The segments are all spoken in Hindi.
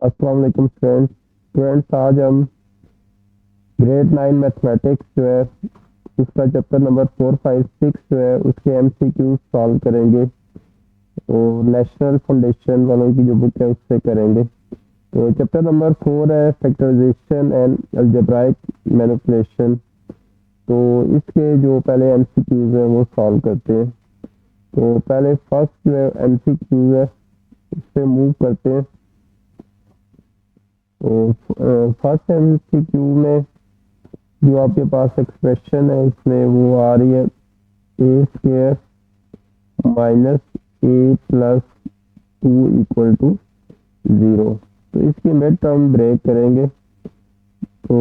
अस्सलाम वालेकुम स्टूडेंट्स आज हम ग्रेड 9 मैथमेटिक्स जो है उसका चैप्टर नंबर 4, 5, 6 जो है उसके एमसीक्यू सॉल्व करेंगे और नेशनल फाउंडेशन वालों की जो बुक है उससे करेंगे। तो चैप्टर नंबर 4 है फैक्टराइजेशन एंड अलजेब्राइक मैनिपुलेशन। तो इसके जो पहले एमसीक्यूज हैं वो सॉल्व करते हैं। तो पहले फर्स्ट जो है एमसीक्यू है उससे मूव करते हैं। तो फर्स्ट एमसीक्यू में जो आपके पास एक्सप्रेशन है इसमें वो आ रही है a square minus a plus 2 equal to 0। तो इसकी मिड टर्म ब्रेक करेंगे। तो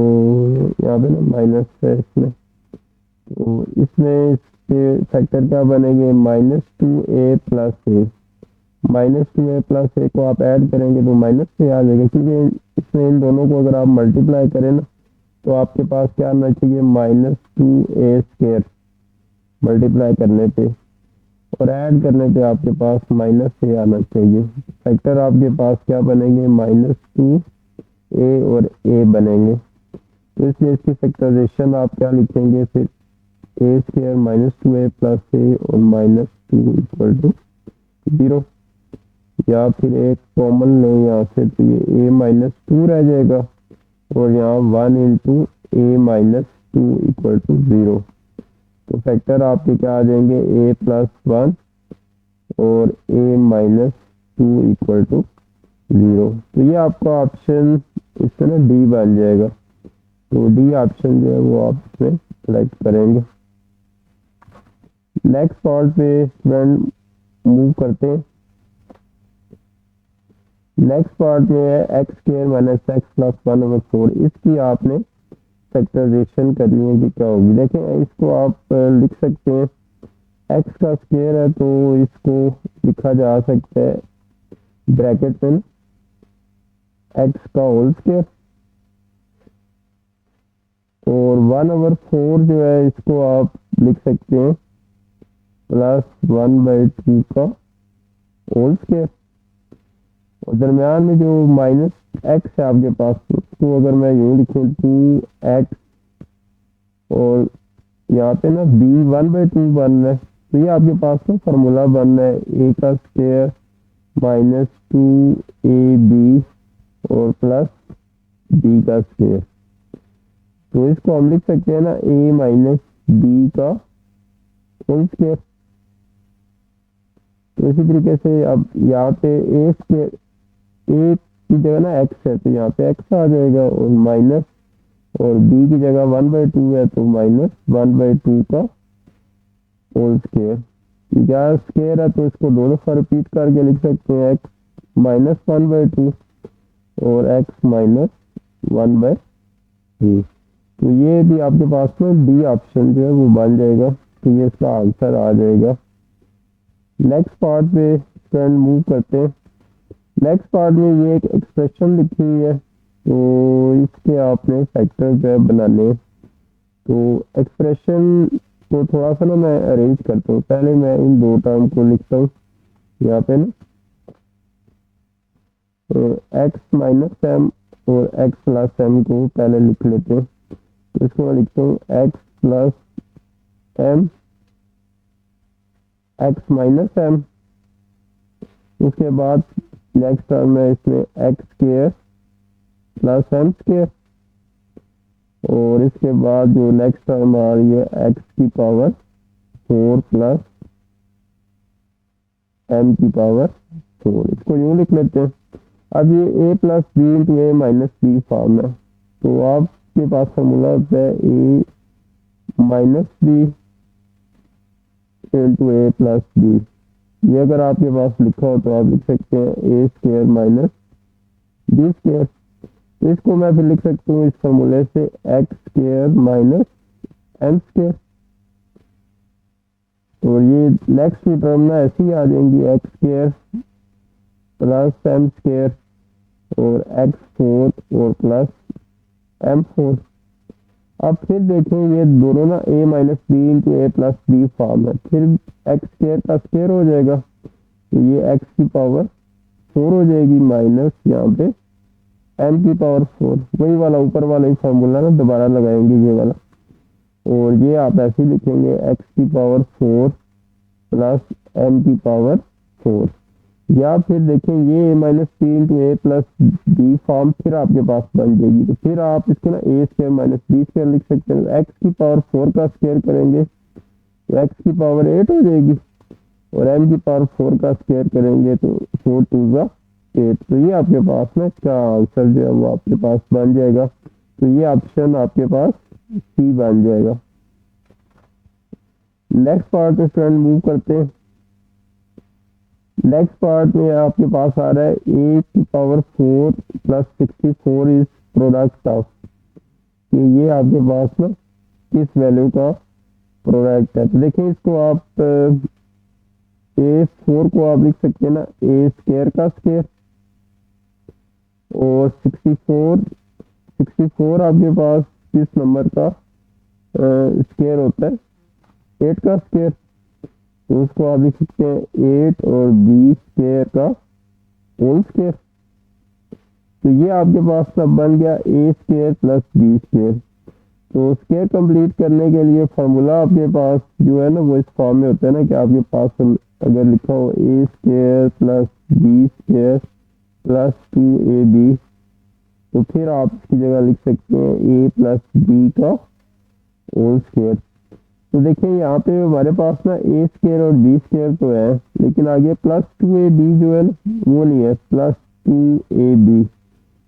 यहाँ पे ना माइनस है इसमें, तो इसमें इसके फैक्टर क्या बनेंगे -2a+a। -2a+a को आप ऐड करेंगे तो माइनस से आ जाएगा, क्योंकि इसमें इन दोनों को अगर आप मल्टीप्लाई करें ना तो आपके पास क्या आना चाहिए -2a² मल्टीप्लाई करने पे, और ऐड करने पे आपके पास माइनस से आना चाहिए। फैक्टर आपके पास क्या बनेंगे -2a और a बनेंगे। तो इसलिए इसकी फैक्टराइजेशन आप क्या लिखेंगे फिर a² -2a+a और -2 इक्वल टू 0। या फिर एक कॉमन लें यहाँ से, तो ये a-2 रह जाएगा और यहाँ 1 इंटू a-2 इक्वल टू 0। तो फैक्टर आपके क्या आ जाएंगे a+1 और a-2 इक्वल टू 0। तो ये आपका ऑप्शन इससे ना डी बन जाएगा। तो डी ऑप्शन जो है वो आप इसमें सेलेक्ट करेंगे। नेक्स्ट पार्ट पे स्टूडेंट मूव करते हैं। नेक्स्ट पार्ट में है x² - x + 1/4। इसकी आपने फैक्टराइजेशन करनी है कि क्या होगी। देखें इसको आप लिख सकते हैं, x का स्क्वायर है तो इसको लिखा जा सकता है ब्रैकेट में x का होल स्क्वायर, और 1/4 जो है इसको आप लिख सकते हैं +1/2 का होल स्क्वायर। और दरमियान में जो -x है आपके पास, उसको अगर मैं यूँ लिखूँ 2x, और यहाँ पे ना b 1/2 बन रहा है, तो ये आपके पास ना फार्मूला बन रहा है a का स्क्वायर -2ab और प्लस b का स्क्वायर। तो इसको हम लिख सकते हैं ना a - b का होल स्क्वायर। तो इसी तरीके से अब यहाँ पे a स्क्वायर, a की जगह ना x है तो यहाँ पे x आ जाएगा, और माइनस, और b की जगह 1/2 है तो -1/2 का होल स्क्वायर। क्या स्क्वायर है तो इसको दो दफा रिपीट करके लिख सकते हैं, x -1/2 और x -1/2। तो ये भी आपके पास में डी ऑप्शन जो है वो बन जाएगा। तो ये इसका आंसर आ जाएगा। नेक्स्ट पार्ट पे फ्रेंड मूव करते हैं। नेक्स्ट पार्ट में ये एक एक्सप्रेशन लिखी हुई है, तो इसके आपने फैक्टर जो है बनाने हैं। तो एक्सप्रेशन को थोड़ा सा ना मैं अरेंज करता हूँ। पहले मैं इन दो टर्म को लिखता हूँ यहाँ पे ना, तो x - m और x + m को पहले लिख लेते हैं। तो इसको मैं लिखता हूँ x + m, x - m। उसके बाद नेक्स्ट टर्म है इसमें x² + m², और इसके बाद जो नेक्स्ट टर्म आ रही है x⁴ + m⁴। इसको यूँ लिख लेते हैं। अब ये a + b × a - b form है, तो आपके पास फॉर्मूला होता है a - b × a + b। ये अगर आपके पास लिखा हो तो आप लिख सकते हैं a² - b²। तो इसको मैं फिर लिख सकता हूँ इस फॉर्मूले से x² - m²। और ये नेक्स्ट टर्म ना ऐसी ही आ जाएंगी x² + m² और x4 और प्लस m4। अब फिर देखें ये दोनों ना a - b × a + b form है, फिर x² का स्क्वायर हो जाएगा, तो ये x⁴ हो जाएगी माइनस यहाँ पे m की पावर 4, वही वाला ऊपर वाला ही फॉर्मूला ना दोबारा लगाएंगे ये वाला, और ये आप ऐसे ही लिखेंगे x की पावर 4 प्लस m की पावर 4, या फिर देखें ये a minus p into a plus b form फिर आपके पास बन जाएगी। तो फिर आप इसको ना a square minus b square लिख सकते हैं। x की पावर 4 का स्क्वायर करेंगे तो x की पावर 8 हो जाएगी, और m की पावर 4 का स्क्वायर करेंगे तो 4 2 जा 8। तो ये आपके पास ना इसका आंसर जो है वो आपके पास बन जाएगा। तो ये ऑप्शन आपके पास सी बन जाएगा। नेक्स्ट पार्ट में स्टूडेंट मूव करते हैं। नेक्स्ट पार्ट में आपके पास आ रहा है ए की power 4 plus 64 is product of, कि ये आपके पास ना किस वैल्यू का प्रोडक्ट है। तो देखिए इसको आप ए 4 को आप लिख सकते हैं ना ए स्क्वायर का स्क्वायर, और 64 आपके पास किस नंबर का स्क्वायर होता है, 8 का स्क्वायर, तो उसको आप लिख सकते हैं 8 और बी स्क्वायर का होल स्क्वायर। तो ये आपके पास सब बन गया ए स्क्वायर प्लस बी स्क्वायर। तो स्क्वायर कंप्लीट करने के लिए फार्मूला आपके पास जो है ना वो इस फॉर्म में होता है ना कि आपके पास अगर लिखा हो a square plus b square plus 2ab, तो फिर आप इसकी जगह लिख सकते हैं ए प्लस बी का होल स्क्वायर। तो देखिए यहाँ पे हमारे पास ना ए स्क्वायर और बी स्क्वायर तो है, लेकिन आगे प्लस 2ab जो है ना वो नहीं है, प्लस 2ab,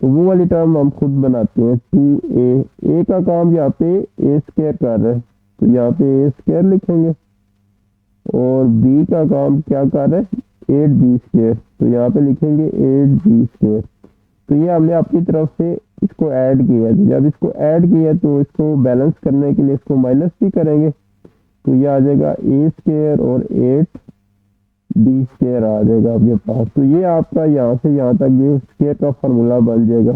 तो वो वाली टर्म हम खुद बनाते हैं 2a का काम यहाँ पे ए स्क्वायर कर रहा है, तो यहाँ पे ए स्क्वायर लिखेंगे, और बी का काम क्या कर रहा है 8b स्क्वायर, तो यहाँ पे लिखेंगे 8b स्क्वायर। तो ये हमने अपनी तरफ से इसको ऐड किया, जब इसको ऐड किया तो इसको बैलेंस करने के लिए इसको माइनस भी करेंगे, तो ये आ जाएगा ए स्क्वायर और 8b स्क्वायर आ जाएगा आपके पास। तो ये आपका यहाँ से यहाँ तक ये स्क्वायर का फार्मूला बन जाएगा,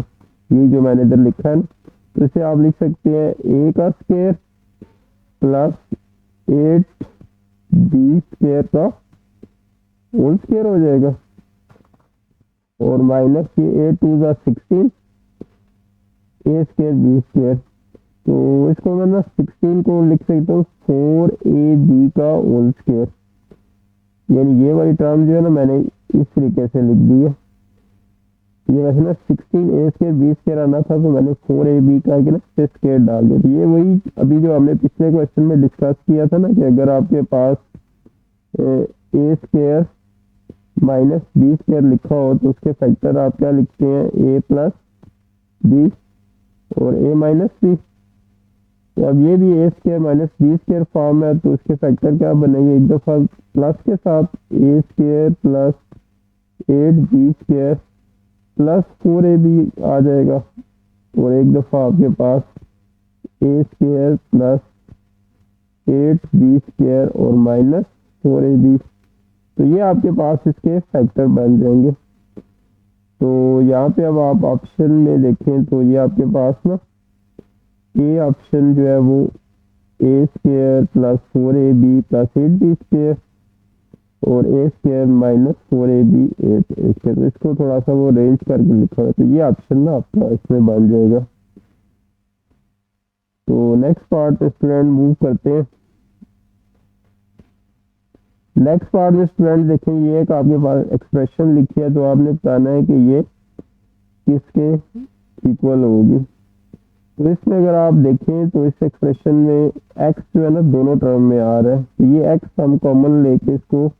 ये जो मैंने इधर लिखा है ना, तो इसे आप लिख सकते हैं ए का स्क्वायर प्लस 8b स्क्वायर का होल स्क्वायर हो जाएगा, और माइनस ये 8 2 जा 16 ए स्क्वायर बी स्क्वायर। तो इसको मैं ना 16 को लिख सकता हूँ 4ab का होल स्क्वायर, यानी ये वाली टर्म जो है ना मैंने इस तरीके से लिख दी है। ये वैसे ना 16 ए स्क्वायर बी स्क्वायर आना था, तो मैंने 4ab का ना स्क्वायर डाल दिया। तो ये वही अभी जो हमने पिछले क्वेश्चन में डिस्कस किया था ना कि अगर आपके पास a square minus b square लिखा हो तो उसके फैक्टर आप क्या लिखते हैं ए प्लस बी और ए माइनस बी। तो अब ये भी a square minus b square form है, तो उसके फैक्टर क्या बनेंगे, एक दफ़ा प्लस के साथ a square plus 8b square plus 4ab आ जाएगा, और एक दफ़ा आपके पास a square plus 8b square और माइनस 4ab। तो ये आपके पास इसके फैक्टर बन जाएंगे। तो यहाँ पे अब आप ऑप्शन में देखें तो ये आपके पास ना ए ऑप्शन जो है वो a square plus 4ab plus 8b square और a square minus 4ab 8 square, तो इसको थोड़ा सा वो रेंज करके लिखा है, तो ये ऑप्शन ना आपका इसमें बन जाएगा। तो नेक्स्ट पार्ट स्टूडेंट मूव करते हैं। नेक्स्ट पार्ट में स्टूडेंट देखें ये एक आपके पास एक्सप्रेशन लिखी है, तो आपने बताना है कि ये किसके इक्वल होगी। तो इसमें अगर आप देखें तो इस एक्सप्रेशन में x जो है ना दोनों टर्म में आ रहा है, तो ये x हम कॉमन लेके इसको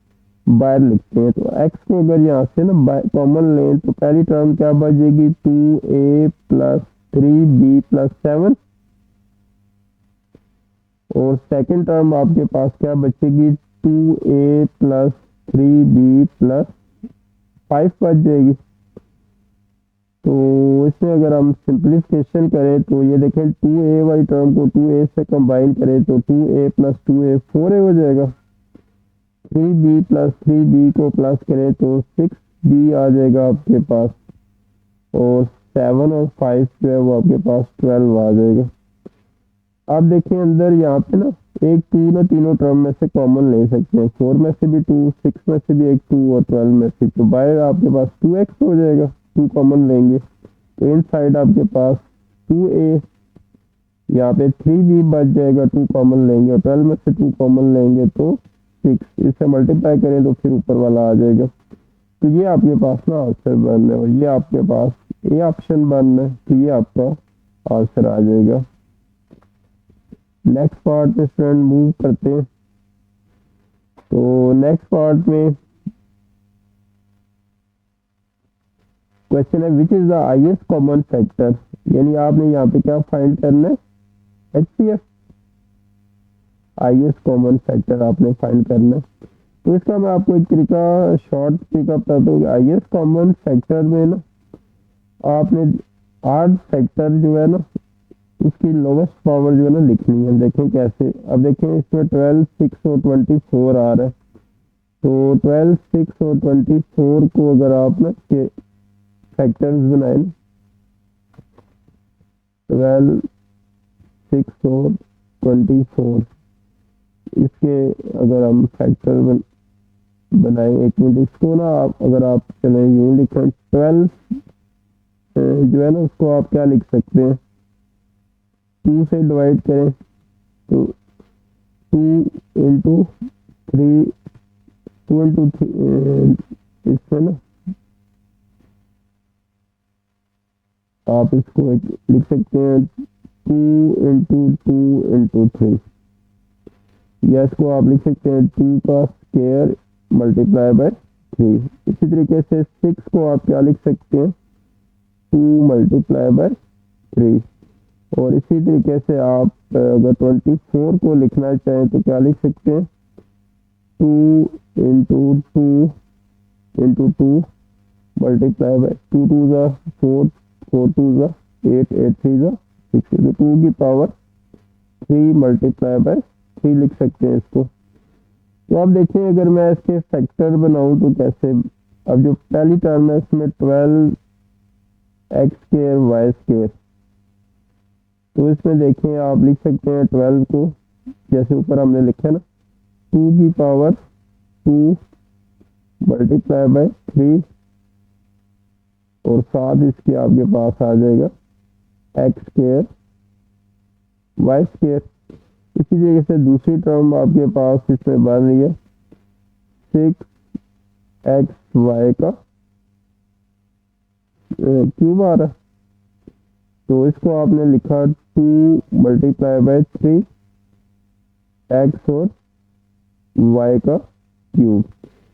बाहर लिखते हैं। तो x को अगर यहाँ से ना कॉमन लें तो पहली टर्म क्या बचेगी 2a प्लस 3b प्लस 7, और सेकेंड टर्म आपके पास क्या बचेगी 2a प्लस 3b प्लस 5 बच जाएगी। तो इसमें अगर हम सिंप्लीफिकेशन करें तो ये देखें 2a वाली टर्म को 2a से कंबाइन करें तो 2a प्लस 2a 4a हो जाएगा, 3b प्लस 3b को प्लस करें तो 6b आ जाएगा आपके पास, और 7 और 5 जो है वो आपके पास 12 आ जाएगा। आप देखें अंदर यहाँ पे ना एक 2 ना तीनों टर्म में से कॉमन ले सकते हैं, 4 में से भी 2, 6 में से भी एक 2 और 12 में से, तो बाहर आपके पास 2x हो जाएगा, 2 कॉमन लेंगे तो इन साइड आपके पास 2a, यहाँ पे 3b बच जाएगा, 2 कॉमन लेंगे और 12 में से 2 कॉमन लेंगे तो 6, इससे मल्टीप्लाई करें तो फिर ऊपर वाला आ जाएगा। तो ये आपके पास ना आंसर बन है और ये आपके पास ए ऑप्शन बन है, तो ये आपका आंसर आ जाएगा। नेक्स्ट पार्ट में स्टूडेंट मूव करते हैं। तो नेक्स्ट पार्ट में क्वेश्चन है which is the highest common factor, यानी आपने यहाँ पे क्या फाइंड करना है, HCF, हाईएस्ट कॉमन फैक्टर आपने फाइंड करना है। तो इसका मैं आपको एक तरीका, शॉर्ट तरीका बताता हूँ। हाईएस्ट कॉमन फैक्टर में ना आपने 8 फैक्टर जो है ना उसकी लोवेस्ट पावर जो है ना लिखनी है। देखें कैसे, अब देखें इसमें 12, 6 और 24 आ रहा है। तो 12, 6 और 24 को अगर आप ना इसके फैक्टर्स बनाए, 12, 6 और 24, इसके अगर हम फैक्टर बनाएं, एक मिनट, इसको ना आप अगर आप चले यूँ लिखें, 12 जो है ना उसको आप क्या लिख सकते हैं, 2 से डिवाइड करें तो 2 इंटू 3, 2 इंटू 3, इसमें ना आप इसको एक लिख सकते हैं 2 इंटू 2 इंटू 3, या इसको आप लिख सकते हैं 2 का स्क्वायर मल्टीप्लाई बाय 3। इसी तरीके से 6 को आप क्या लिख सकते हैं, 2 मल्टीप्लाई बाय 3। और इसी तरीके से आप अगर 24 को लिखना चाहें तो क्या लिख सकते हैं, 2 इंटू 2 इंटू 2 मल्टीप्लाई बाय 2 2 ज़ा 4, 4 2 ज़ा 8, 8 3 ज़ा 6, 2 की पावर 3 मल्टीप्लाई बाय 3 लिख सकते हैं इसको। तो आप देखें अगर मैं इसके फैक्टर बनाऊं तो कैसे, अब जो पहली टर्म है इसमें 12 एक्स स्क्वायर वाई स्क्वायर, तो इसमें देखें आप लिख सकते हैं 12 को जैसे ऊपर हमने लिखा है ना, 2 की पावर 2 मल्टीप्लाई बाय 3 और साथ इसके आपके पास आ जाएगा एक्स स्क्वायर वाई स्क्वायर। इसी तरीके से दूसरी टर्म आपके पास इसमें बन रही है 6xy का क्यूब आ रहा है, तो इसको आपने लिखा 2 मल्टीप्लाई बाय 3 एक्स और y का क्यूब।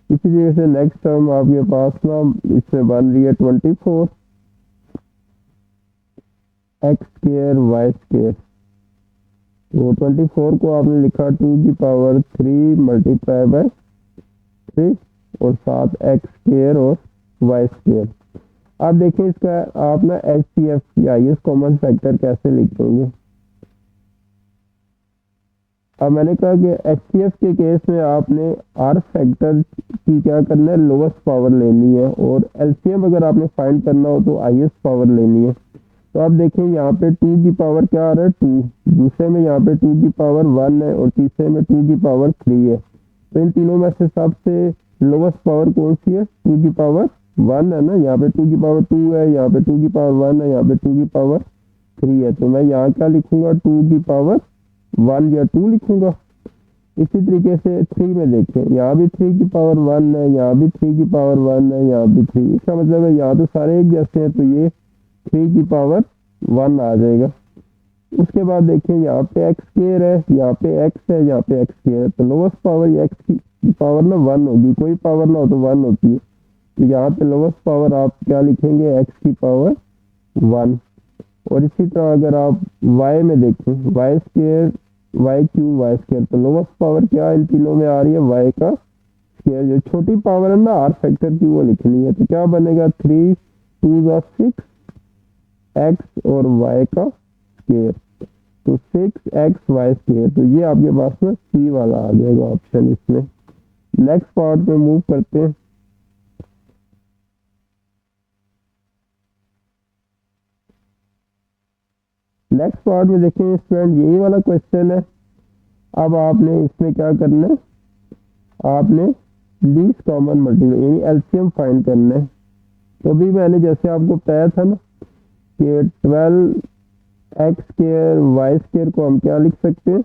इसी तरीके से नेक्स्ट टर्म आपके पास ना इसमें बन रही है 24 एक्स स्क्वायर वाई स्क्वायर, तो 24 को आपने लिखा 2 की पावर 3 मल्टीप्लाई बाय 3 और साथ एक्स स्क्वायर और वाई स्क्वायर। आप देखें इसका आप ना HCF या हाईएस्ट कॉमन फैक्टर कैसे लिखेंगे। अब मैंने कहा कि HCF के केस में आपने हर फैक्टर की क्या करना है, लोवेस्ट पावर लेनी है, और LCM अगर आपने फाइंड करना हो तो हाईएस्ट पावर लेनी है। तो आप देखें यहाँ पे 2 की पावर क्या आ रहा है, 2, दूसरे में यहाँ पे 2 की पावर 1 है और तीसरे में 2 की पावर 3 है। तो इन तीनों में से सबसे लोवेस्ट पावर कौन सी है, 2 की पावर 1 है ना, यहाँ पे 2 की पावर 2 है, यहाँ पे 2 की पावर 1 है, यहाँ पे 2 की पावर 3 है। तो मैं यहाँ क्या लिखूंगा, 2 की पावर 1 या 2 लिखूंगा। इसी तरीके से 3 में देखें, यहाँ भी 3 की पावर 1 है, यहाँ भी 3 की पावर 1 है, यहाँ भी 3, इसका मतलब है यहाँ तो सारे एक जैसे हैं, तो ये 3 की पावर 1 आ जाएगा। उसके बाद देखें यहाँ पे एक्स स्क्वायर है, यहाँ पे एक्स है, यहाँ पे एक्स स्क्वायर है, तो लोवेस्ट पावर एक्स की पावर ना 1 होगी, कोई पावर ना हो तो 1 होती है। तो यहाँ पे लोवेस्ट पावर आप क्या लिखेंगे, एक्स की पावर 1। और इसी तरह अगर आप y में देखें, y square y cube y square, तो लोवेस्ट पावर क्या इन तीनों में आ रही है, y का स्क्वायर। जो छोटी पावर है ना आर फैक्टर की वो लिखनी है, तो क्या बनेगा 3 2 ज़ा 6 एक्स और y का स्क्वायर, तो 6x वाई स्क्वायर। तो ये आपके पास में C वाला आ जाएगा ऑप्शन इसमें। नेक्स्ट पार्ट में मूव करते हैं। नेक्स्ट पार्ट में देखें स्टूडेंट, यही वाला क्वेश्चन है। अब आपने इसमें क्या करना है, आपने लीस्ट कॉमन मल्टीपल यानी LCM फाइंड करना है। तो अभी मैंने जैसे आपको बताया था ना कि 12x² y² को हम क्या लिख सकते हैं,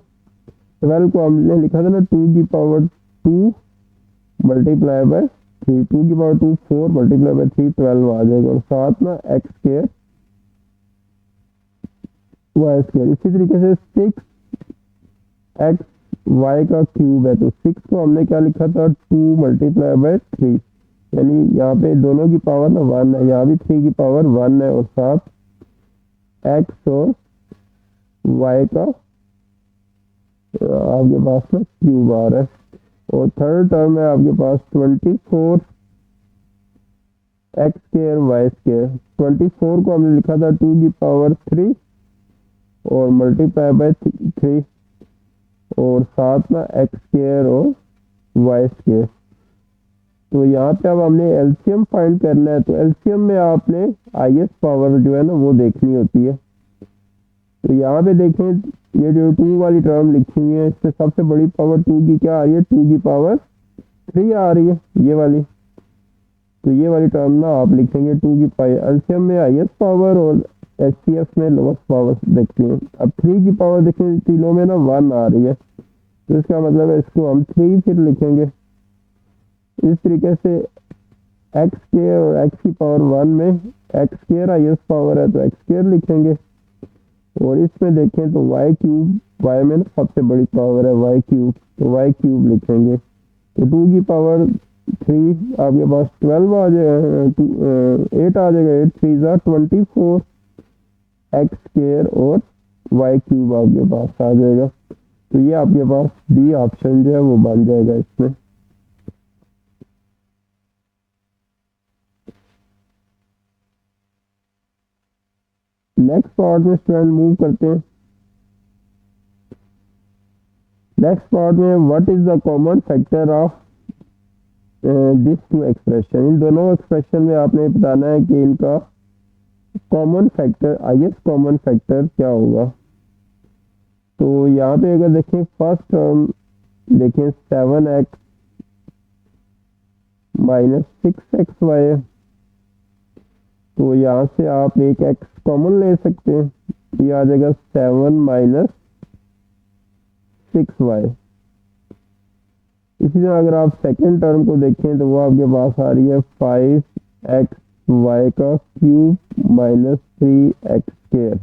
12 को हमने लिखा था ना 2 मल्टीप्लाई बाय 3, 2 4 मल्टीप्लाई बाय 3 12 आ जाएगा, और साथ में x² y²। इसी तरीके से 6x y का क्यूब है, तो 6 को हमने क्या लिखा था 2 मल्टीप्लाई बाय 3, यानी यहाँ पे दोनों की पावर ना 1 है, यहाँ भी 3 की पावर 1 है, और साथ x और y का आपके पास ना क्यूब आ रहा है। और थर्ड टर्म है आपके पास 24 x² y²। 24 को हमने लिखा था 2 की पावर 3 और मल्टीप्लाई बाय 3, और साथ में x² और y²। तो यहाँ पे अब हमने एलसीएम फाइंड करना है, तो एलसीएम में आपने आईएस पावर जो है ना वो देखनी होती है। तो यहाँ पे देखें, ये जो 2 वाली टर्म लिखी हुई है, इससे सबसे बड़ी पावर 2 की क्या आ रही है, 2 की पावर 3 आ रही है, ये वाली। तो ये वाली टर्म ना आप लिखेंगे 2 की पावर, एलसीएम में आईएस पावर और एचसीएफ में लोएस्ट पावर देखते हैं। अब 3 की पावर देखें, तीनों में ना 1 आ रही है, तो इसका मतलब है इसको हम 3 फिर लिखेंगे। इस तरीके से x² और x की पावर 1 में x² आईएस पावर है, तो x² लिखेंगे। और इसमें देखें तो y³ y में ना सबसे बड़ी पावर है y³, तो y³ लिखेंगे। तो 2 की पावर 3 आपके पास 12 आ जाएगा, 8 आ जाएगा, 8 3 ज़ा 24 x² और y³ आपके पास आ जाएगा। तो ये आपके पास डी ऑप्शन जो है वो बन जाएगा इसमें। नेक्स्ट पार्ट में स्टूडेंट मूव करते हैं। नेक्स्ट पार्ट में what is the common factor of this two expression. इन दोनों एक्सप्रेशन में आपने बताना है कि इनका common factor, is common factor क्या होगा। तो यहाँ पे अगर देखें फर्स्ट टर्म देखें 7x माइनस 6xy, तो यहाँ से आप एक x कॉमन ले सकते हैं, ये आ जाएगा 7 माइनस 6y। इसी तरह अगर आप सेकेंड टर्म को देखें तो वो आपके पास आ रही है 5xy का क्यूब माइनस 3x²।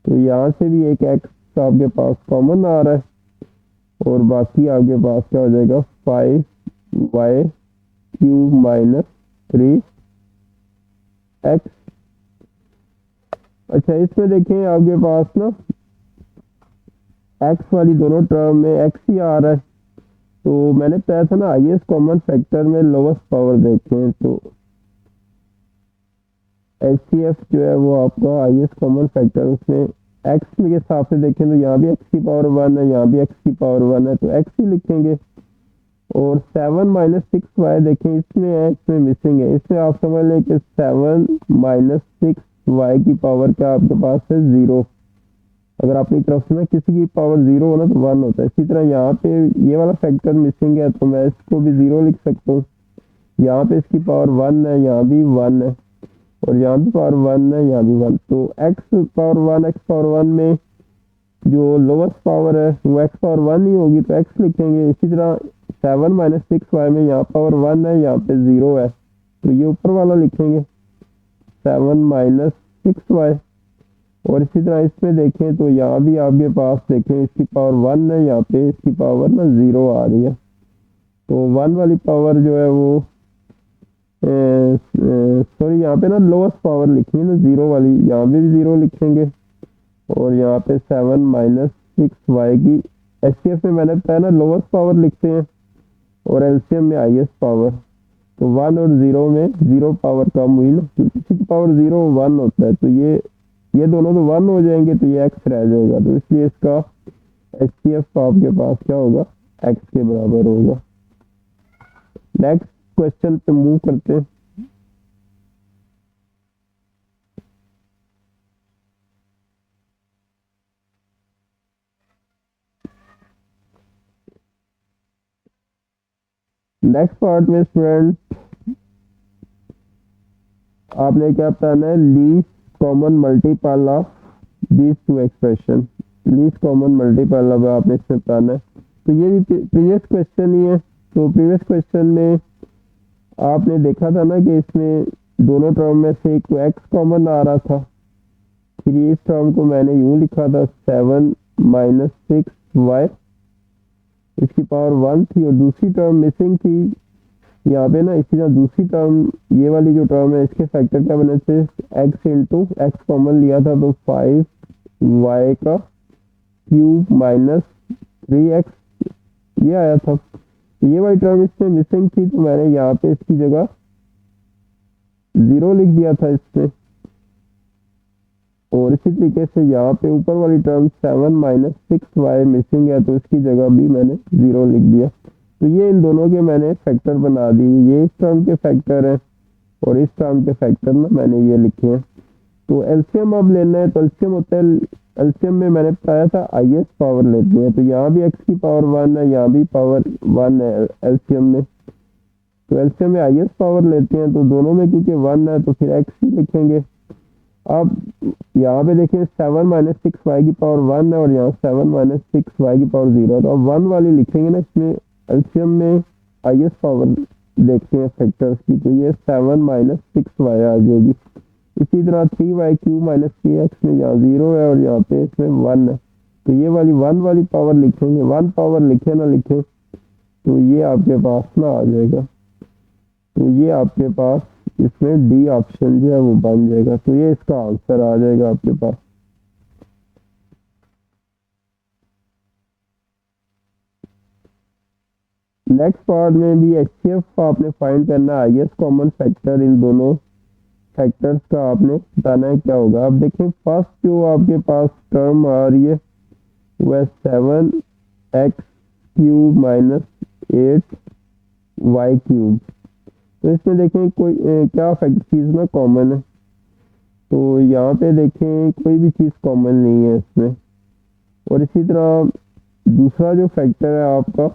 तो यहाँ से भी एक x आपके पास कॉमन आ रहा है, और बाकी आपके पास क्या हो जाएगा 5y क्यूब माइनस 3x। अच्छा, इसमें देखें आपके पास ना x वाली दोनों टर्म में x ही आ रहा है, तो मैंने बताया था ना आईएस कॉमन फैक्टर में लोवेस्ट पावर देखें, तो एचसीएफ जो है वो आपका आईएस कॉमन फैक्टर, उसमें x के हिसाब से देखें तो यहाँ भी x की पावर 1 है, यहाँ भी x की पावर 1 है, तो x ही लिखेंगे। और 7 माइनस 6y देखें, इसमें है, इसमें मिसिंग है, इसमें आप समझ लें कि 7 माइनस 6y की पावर क्या आपके पास है 0। अगर अपनी तरफ से ना किसी की पावर 0 हो ना तो 1 होता है। इसी तरह यहाँ पे ये वाला फैक्टर मिसिंग है, तो मैं इसको भी 0 लिख सकता हूँ। यहाँ पे इसकी पावर 1 है, यहाँ भी 1 है, और यहाँ भी पावर 1 है, यहाँ भी 1। तो x पावर 1, x पावर 1 में जो लोवेस्ट पावर है वो x पावर 1 ही होगी, तो x लिखेंगे। इसी तरह 7 माइनस 6y में यहाँ पावर 1 है, यहाँ पे 0 है, तो ये ऊपर वाला लिखेंगे 7 माइनस 6y। और इसी तरह इसमें देखें तो यहाँ भी आपके पास देखें इसकी पावर 1 है, यहाँ पे इसकी पावर ना 0 आ रही है, तो 1 वाली पावर जो है वो सॉरी यहाँ पे ना लोवेस्ट पावर लिखी है ना 0 वाली, यहाँ भी 0 लिखेंगे। और यहाँ पे 7 माइनस 6y की एचसीएफ में मैंने बताया ना लोवेस्ट पावर लिखते हैं, और एलसीएम में आईएस पावर। तो 1 और 0 में 0 पावर कम हुई ना, तो किसी की पावर 0 1 होता है, तो ये दोनों तो 1 हो जाएंगे, तो ये x रह जाएगा, तो इसलिए इसका एचसीएफ आपके पास क्या होगा x के बराबर होगा। नेक्स्ट क्वेश्चन पे मूव करते हैं। नेक्स्ट पार्ट में स्टूडेंट आपने क्या बताना है, least common multiple of these two expression, least common multiple अब आपने इसमें बताना है। तो ये भी प्रीवियस क्वेश्चन ही है। तो प्रीवियस क्वेश्चन में आपने देखा था ना कि इसमें दोनों टर्म में से एक एक्स कॉमन आ रहा था, फिर इस टर्म को मैंने यूं लिखा था 7 माइनस 6y, इसकी पावर 1 थी और दूसरी टर्म मिसिंग थी यहाँ पे ना। इसी तरह दूसरी टर्म, ये वाली जो टर्म है, इसके फैक्टर क्या बने थे, x इंटू एक्स कॉमन लिया था तो 5y का क्यूब माइनस 3x ये आया था। ये वाली टर्म इसमें मिसिंग थी तो मैंने यहाँ पे इसकी जगह 0 लिख दिया था इसमें, और इसी तरीके से यहाँ पे ऊपर वाली टर्म 7 माइनस 6y मिसिंग है तो इसकी जगह भी मैंने 0 लिख दिया। तो ये इन दोनों के मैंने फैक्टर बना दिए, ये इस टर्म के फैक्टर हैं और इस टर्म के फैक्टर ना मैंने ये लिखे हैं। तो एलसीएम अब लेना है, तो एलसीएम होता है, एलसीएम में मैंने बताया था आईएस पावर लेते हैं, तो यहाँ भी x की पावर 1 है, यहाँ भी पावर 1 है एलसीएम में। तो एलसीएम में आईएस पावर लेते हैं, तो दोनों में क्योंकि 1 है तो फिर x ही लिखेंगे। अब यहाँ पे देखें 7 माइनस 6y की पावर 1 है और यहाँ 7 माइनस 6y की पावर 0 है, तो अब 1 वाली लिखेंगे ना। इसमें एलसीएम में आईएस पावर देखते हैं फैक्टर्स की, तो ये 7 माइनस 6y आ जाएगी। इसी तरह 3y क्यूब माइनस 3x में यहाँ 0 है और यहाँ पे इसमें 1 है, तो ये वाली 1 वाली पावर लिखेंगे। 1 पावर लिखे ना लिखे तो ये आपके पास ना आ जाएगा, तो ये आपके पास इसमें डी ऑप्शन जो है वो बन जाएगा। तो ये इसका आंसर आ जाएगा आपके पास। नेक्स्ट पार्ट में भी एचसीएफ आपने फाइंड करना है, आईएस कॉमन फैक्टर इन दोनों फैक्टर्स का आपने बताना है क्या होगा। अब देखें फर्स्ट जो आपके पास टर्म आ रही है वह 7x cube minus 8y cube. तो इसमें देखें कोई क्या चीज़ में कॉमन है, तो यहाँ पे देखें कोई भी चीज़ कॉमन नहीं है इसमें। और इसी तरह दूसरा जो फैक्टर है आपका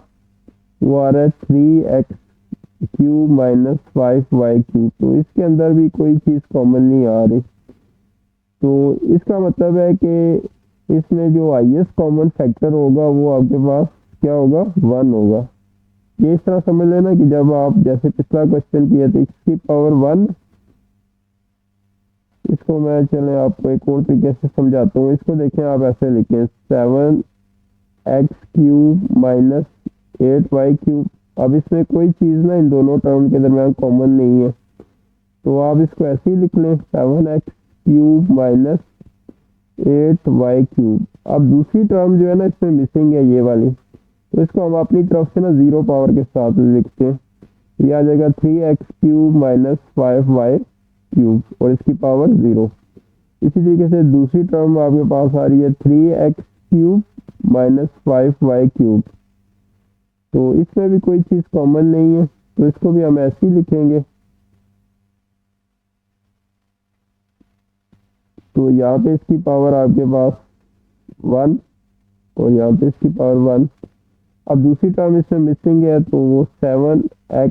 वो आ रहा है 3x cube minus 5y cube, तो इसके अंदर भी कोई चीज़ कॉमन नहीं आ रही। तो इसका मतलब है कि इसमें जो आईएस कॉमन फैक्टर होगा वो आपके पास क्या होगा, 1 होगा। ये इस तरह समझ लेना कि जब आप जैसे पिछला क्वेश्चन किया था इसकी पावर 1, इसको मैं चले आपको एक और तरीके से समझाता हूँ। इसको देखें आप ऐसे लिखें 7x cube minus 8y cube. अब इसमें कोई चीज़ ना इन दोनों टर्म के दरमियान कॉमन नहीं है, तो आप इसको ऐसे ही लिख लें 7x cube minus 8y cube. अब दूसरी टर्म जो है ना इसमें मिसिंग है ये वाली, तो इसको हम अपनी तरफ से ना 0 पावर के साथ लिखते हैं। ये आ जाएगा 3x cube minus 5y cube और इसकी पावर 0। इसी तरीके से दूसरी टर्म आपके पास आ रही है 3x cube minus 5y cube, तो इसमें भी कोई चीज़ कॉमन नहीं है, तो इसको भी हम ऐसे ही लिखेंगे। तो यहाँ पे इसकी पावर आपके पास 1 और यहाँ पे इसकी पावर 1। अब दूसरी टर्म इसमें मिसिंग है तो वो 7x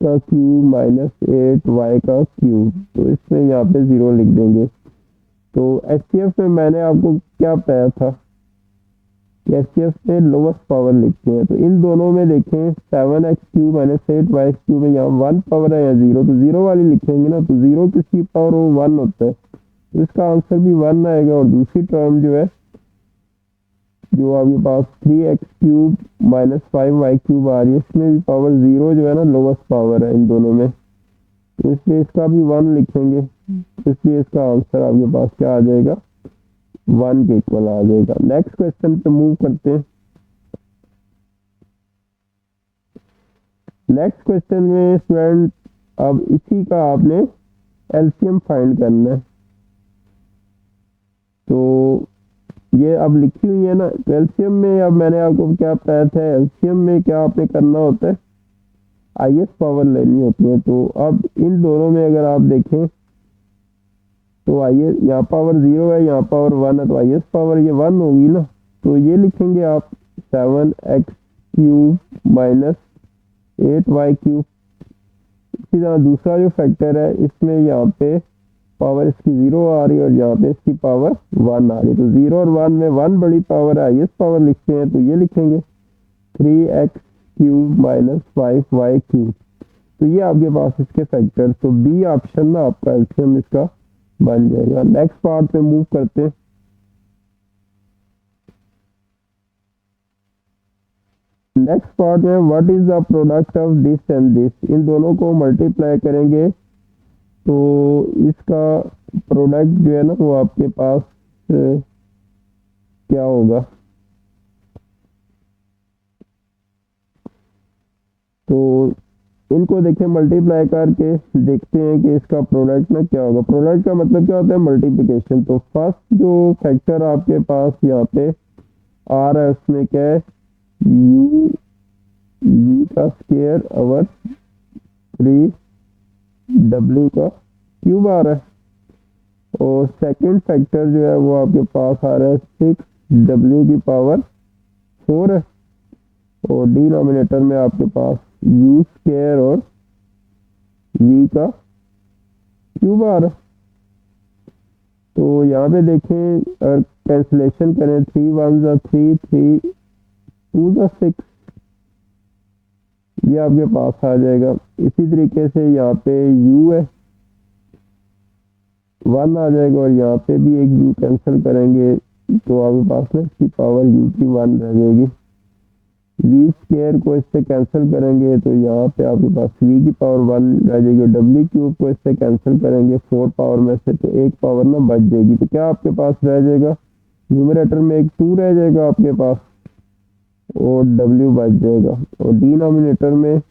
का क्यूब माइनस 8y का क्यूब, तो इसमें यहाँ पे 0 लिख देंगे। तो एचसीएफ में मैंने आपको क्या बताया था, एचसीएफ में लोवेस्ट पावर लिखते हैं। तो इन दोनों में देखें 7x cube minus 8y cube में यहाँ 1 पावर है या 0, तो 0 वाली लिखेंगे ना, तो 0 किसकी पावर वो 1 होता है, तो इसका आंसर भी 1 आएगा। और दूसरी टर्म जो है जो आपके पास 3x cube minus 5y cube आ रही है, इसमें भी पावर 0 जो है ना लोवेस्ट पावर है इन दोनों में, तो इसलिए इसका भी 1 लिखेंगे। इसलिए इसका आंसर आपके पास क्या आ जाएगा, 1 के इक्वल आ जाएगा। नेक्स्ट क्वेश्चन पे मूव करते हैं। नेक्स्ट क्वेश्चन में स्टूडेंट अब इसी का आपने एलसीएम फाइंड करना है। तो ये अब लिखी हुई है ना, तो एलसीएम में अब मैंने आपको क्या बताया था, एलसीएम में क्या आपने करना होता है, आईएस पावर लेनी होती है। तो अब इन दोनों में अगर आप देखें तो आइए यहाँ पावर 0 है, यहाँ पावर 1 है, तो आईएस पावर ये 1 होगी ना, तो ये लिखेंगे आप 7x cube minus 8y cube. इसी तरह दूसरा जो फैक्टर है इसमें यहाँ पे पावर इसकी 0 आ रही है और यहाँ पे इसकी पावर 1 आ रही है। तो 0 और 1 में 1 बड़ी पावर है, हाईएस्ट पावर लिखते हैं, तो ये लिखेंगे 3x³ माइनस 5y³। तो ये आपके पास इसके फैक्टर, तो बी ऑप्शन ना आपका एलसीएम इसका बन जाएगा। नेक्स्ट पार्ट पे मूव करते हैं। नेक्स्ट पार्ट में what is the product of this and this, इन दोनों को मल्टीप्लाई करेंगे तो इसका प्रोडक्ट जो है ना वो आपके पास क्या होगा। तो इनको देखें मल्टीप्लाई करके देखते हैं कि इसका प्रोडक्ट ना क्या होगा। प्रोडक्ट का मतलब क्या होता है, मल्टीप्लिकेशन। तो फर्स्ट जो फैक्टर आपके पास यहाँ पे आ रहा है उसमें क्या है, u का स्क्वायर ओवर 3w का क्यूब आ रहा है। और सेकंड फैक्टर जो है वो आपके पास आ रहा है 6w की पावर 4 है। और डिनोमिनेटर में आपके पास u स्क्वायर और v का क्यूब आ रहा है। तो यहाँ पे देखें अगर कैंसिलेशन करें 3 1 जा 3 3 2 जा 6, ये आपके पास आ जाएगा। इसी तरीके से यहाँ पे u है 1 आ जाएगा और यहाँ पे भी एक u कैंसिल करेंगे तो आपके पास ना इसकी पावर u की 1 रह जाएगी। v स्क्वायर को इससे कैंसिल करेंगे तो यहाँ पे आपके पास v की पावर 1 रह जाएगी। w क्यूब को इससे कैंसिल करेंगे 4 पावर में से तो एक पावर ना बच जाएगी। तो क्या आपके पास रह जाएगा, न्यूमरेटर में एक 2 रह जाएगा आपके पास और w बच जाएगा। और डिनोमिनेटर में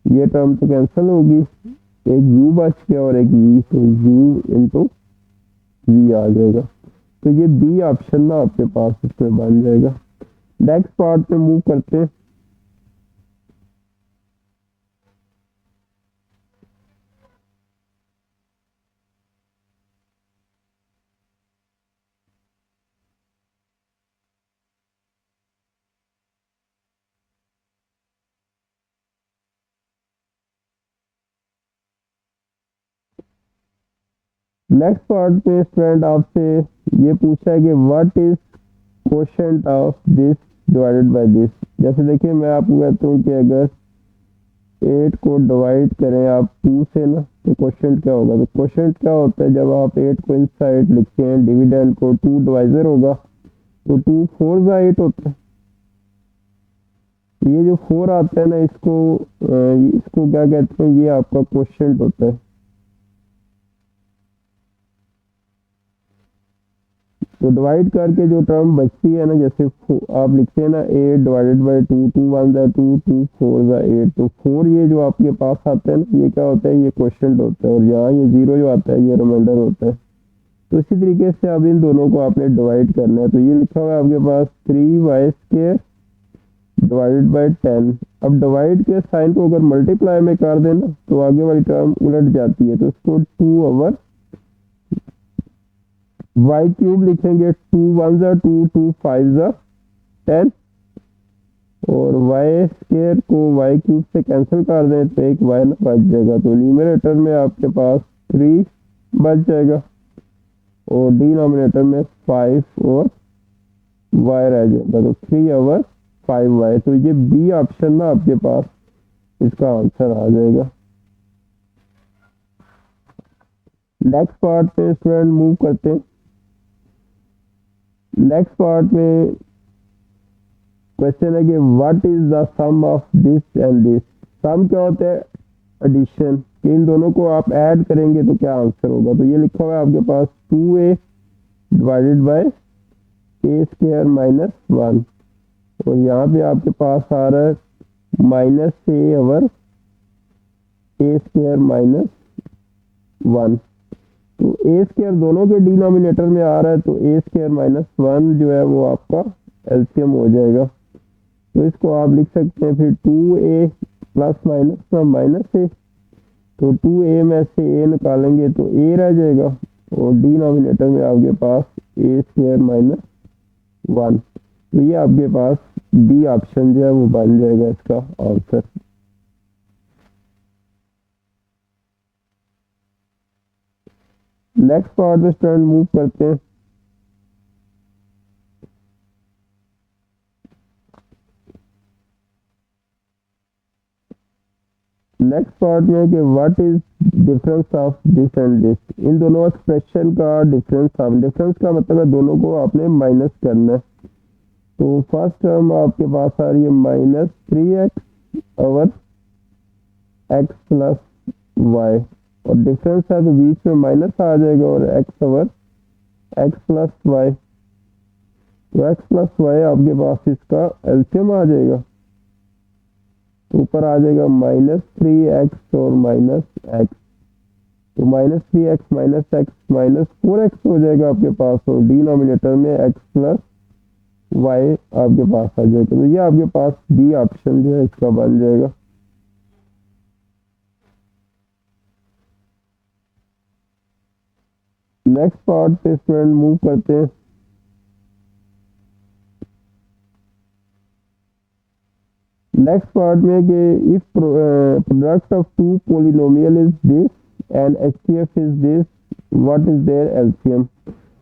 ये टर्म तो कैंसिल होगी, एक u बच गया और एक v, तो u इंटू v आ जाएगा। तो ये बी ऑप्शन ना आपके पास इसमें बन जाएगा। नेक्स्ट पार्ट पे मूव करते हैं। नेक्स्ट पार्ट पे स्टूडेंट आपसे ये पूछा है कि what is quotient of this divided by this. जैसे देखिए मैं आपको कहता हूँ कि अगर 8 को डिवाइड करें आप 2 से ना तो क्वोशंट क्या होगा। तो क्वोशंट क्या होता है, जब आप 8 को इनसाइड लिखते हैं डिविडेंड को 2 डिवाइजर होगा तो 2 4 जा 8 होता है। ये जो 4 आता है ना इसको क्या कहते हैं, ये आपका क्वोशंट होता है। तो डिवाइड करके जो टर्म बचती है ना, जैसे आप लिखते हैं ना 8 डिवाइडेड बाई 2, 2 1 जा 2, 2 4 जा 8, तो 4 ये जो आपके पास आता है ना ये क्या होता है, ये क्वोशंट होता है। और यहाँ ये 0 जो आता है ये रिमाइंडर होता है। तो इसी तरीके से अब इन दोनों को आपने डिवाइड करना है। तो ये लिखा हुआ है आपके पास 3y² डिवाइडेड बाई 10। अब डिवाइड के साइन को अगर मल्टीप्लाई में कर देना तो आगे वाली टर्म उलट जाती है, तो इसको 2 ओवर y³ लिखेंगे। 2 1 जा 2, 2 5 जा 10 और y² को y³ से कैंसिल कर दें तो एक y ना बच जाएगा। तो न्यूमरेटर में आपके पास 3 बच जाएगा और डिनोमिनेटर में 5 और y रह जाएगा। तो 3 ओवर 5y। तो ये बी ऑप्शन ना आपके पास इसका आंसर आ जाएगा। नेक्स्ट पार्ट पे स्टूडेंट मूव करते हैं। नेक्स्ट पार्ट में क्वेश्चन है कि what is the sum of this and this. Sum क्या होता है, एडिशन। इन दोनों को आप ऐड करेंगे तो क्या आंसर होगा। तो ये लिखा हुआ है आपके पास 2a divided by a² minus 1 और यहाँ पे आपके पास आ रहा है -a ओवर a² माइनस 1। तो a² दोनों के डिनोमिनेटर में आ रहा है तो a² माइनस 1 जो है वो आपका एलसीएम हो जाएगा। तो इसको आप लिख सकते हैं फिर 2a प्लस माइनस का -a, तो 2a में से a निकालेंगे तो a रह जाएगा और डिनोमिनेटर में आपके पास a² माइनस 1। तो ये आपके पास बी ऑप्शन जो है वो बन जाएगा इसका आंसर। नेक्स्ट पार्ट में स्टूडेंट मूव करते हैं। नेक्स्ट पार्ट में कि what is difference of this and this, इन दोनों एक्सप्रेशन का डिफरेंस का मतलब है दोनों को आपने माइनस करना है। तो फर्स्ट टर्म आपके पास आ रही है -3x over x plus y, और डिफरेंस है तो बीच में माइनस आ जाएगा और x over x plus y. तो x प्लस वाई आपके पास इसका एलसीएम आ जाएगा, तो ऊपर आ जाएगा -3x और -x, तो -3x -x -4x हो जाएगा आपके पास, और डिनोमिनेटर में x प्लस वाई आपके पास आ जाएगा। तो ये आपके पास डी ऑप्शन जो है इसका बन जाएगा। नेक्स्ट पार्ट पे स्टूडेंट मूव करते हैं। नेक्स्ट पार्ट में कि if product of two polynomial is this and HCF is this, what is their LCM.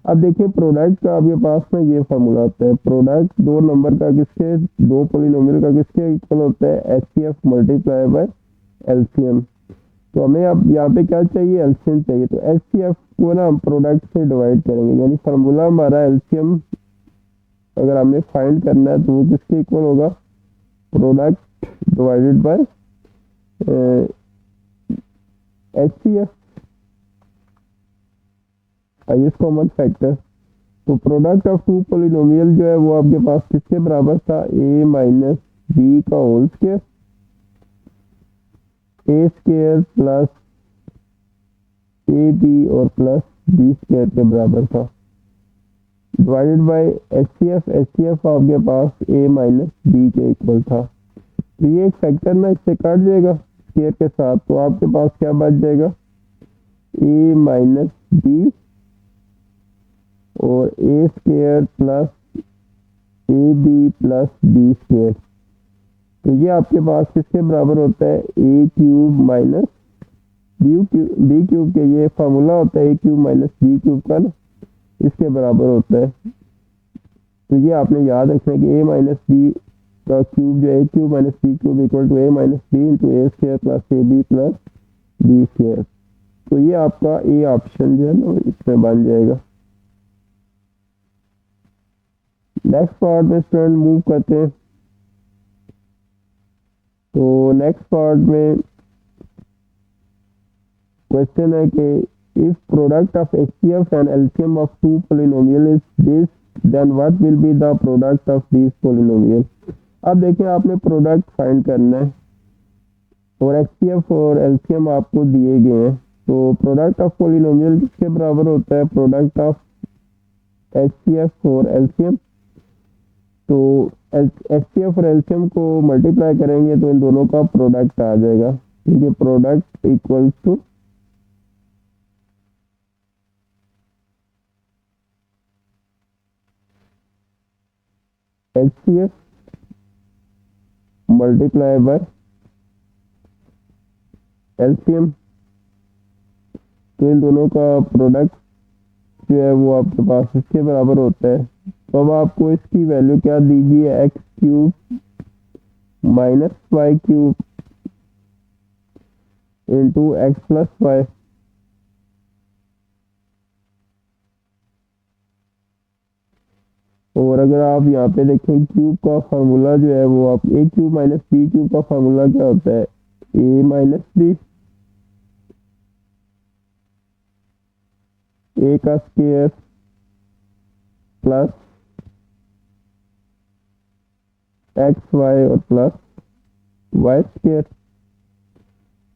अब देखिए प्रोडक्ट का आपके पास में ये फार्मूला होता है, प्रोडक्ट दो नंबर का किसके, दो पोलिनोमियल का किसके इक्वल होता है, एचसीएफ मल्टीप्लाई बाय एलसीएम। तो हमें अब यहाँ पे क्या चाहिए, एलसीएम चाहिए। तो एचसीएफ को ना हम प्रोडक्ट से डिवाइड करेंगे, यानी फार्मूला हमारा एलसीएम अगर हमें फाइंड करना है तो वो किसके इक्वल होगा, product divided by HCF, highest common factor. तो प्रोडक्ट ऑफ टू पोलिनोमियल जो है वो आपके पास किसके बराबर था, a माइनस बी का whole square, a square plus a b और प्लस बी स्क्वायर के बराबर था, डिवाइडेड बाय एचसीएफ। एचसीएफ आपके पास a माइनस बी के इक्वल था। तो ये एक फैक्टर ना इससे काट जाएगा स्क्वायर के साथ, तो आपके पास क्या बच जाएगा, a माइनस बी और a square plus a b plus b square. तो ये आपके पास किसके बराबर होता है, a cube minus b cube के, ये फार्मूला होता है a cube minus b cube का ना, इसके बराबर होता है। तो ये आपने याद रखना है कि ए माइनस बी का क्यूब जो है, a cube minus b cube equal to a minus b into a square plus a b plus b square. तो ये आपका ए ऑप्शन जो है ना इसमें बन जाएगा। नेक्स्ट पार्ट में स्टूडेंट मूव करते हैं। तो नेक्स्ट पार्ट में क्वेश्चन है कि if product of HCF and LCM of two polynomial is this, then what will be the product of this polynomial. अब देखिए आपने प्रोडक्ट फाइंड करना है और एचसीएफ और एलसीएम आपको दिए गए हैं। तो प्रोडक्ट ऑफ पोलिनोमियल किसके बराबर होता है, प्रोडक्ट ऑफ एचसीएफ और एलसीएम। तो एचसीएफ और एलसीएम को मल्टीप्लाई करेंगे तो इन दोनों का प्रोडक्ट आ जाएगा, क्योंकि product equals to HCF multiply by LCM. तो इन दोनों का प्रोडक्ट जो है वो आपके पास इसके बराबर होता है। तो अब आपको इसकी वैल्यू क्या दीजिए, x cube minus y cube into x plus y. और अगर आप यहाँ पे देखें क्यूब का फार्मूला जो है वो आप ए क्यूब माइनस बी क्यूब का फार्मूला क्या होता है, ए माइनस बी, ए का स्क्वायर प्लस एक्स वाई और प्लस वाई स्क्वायर,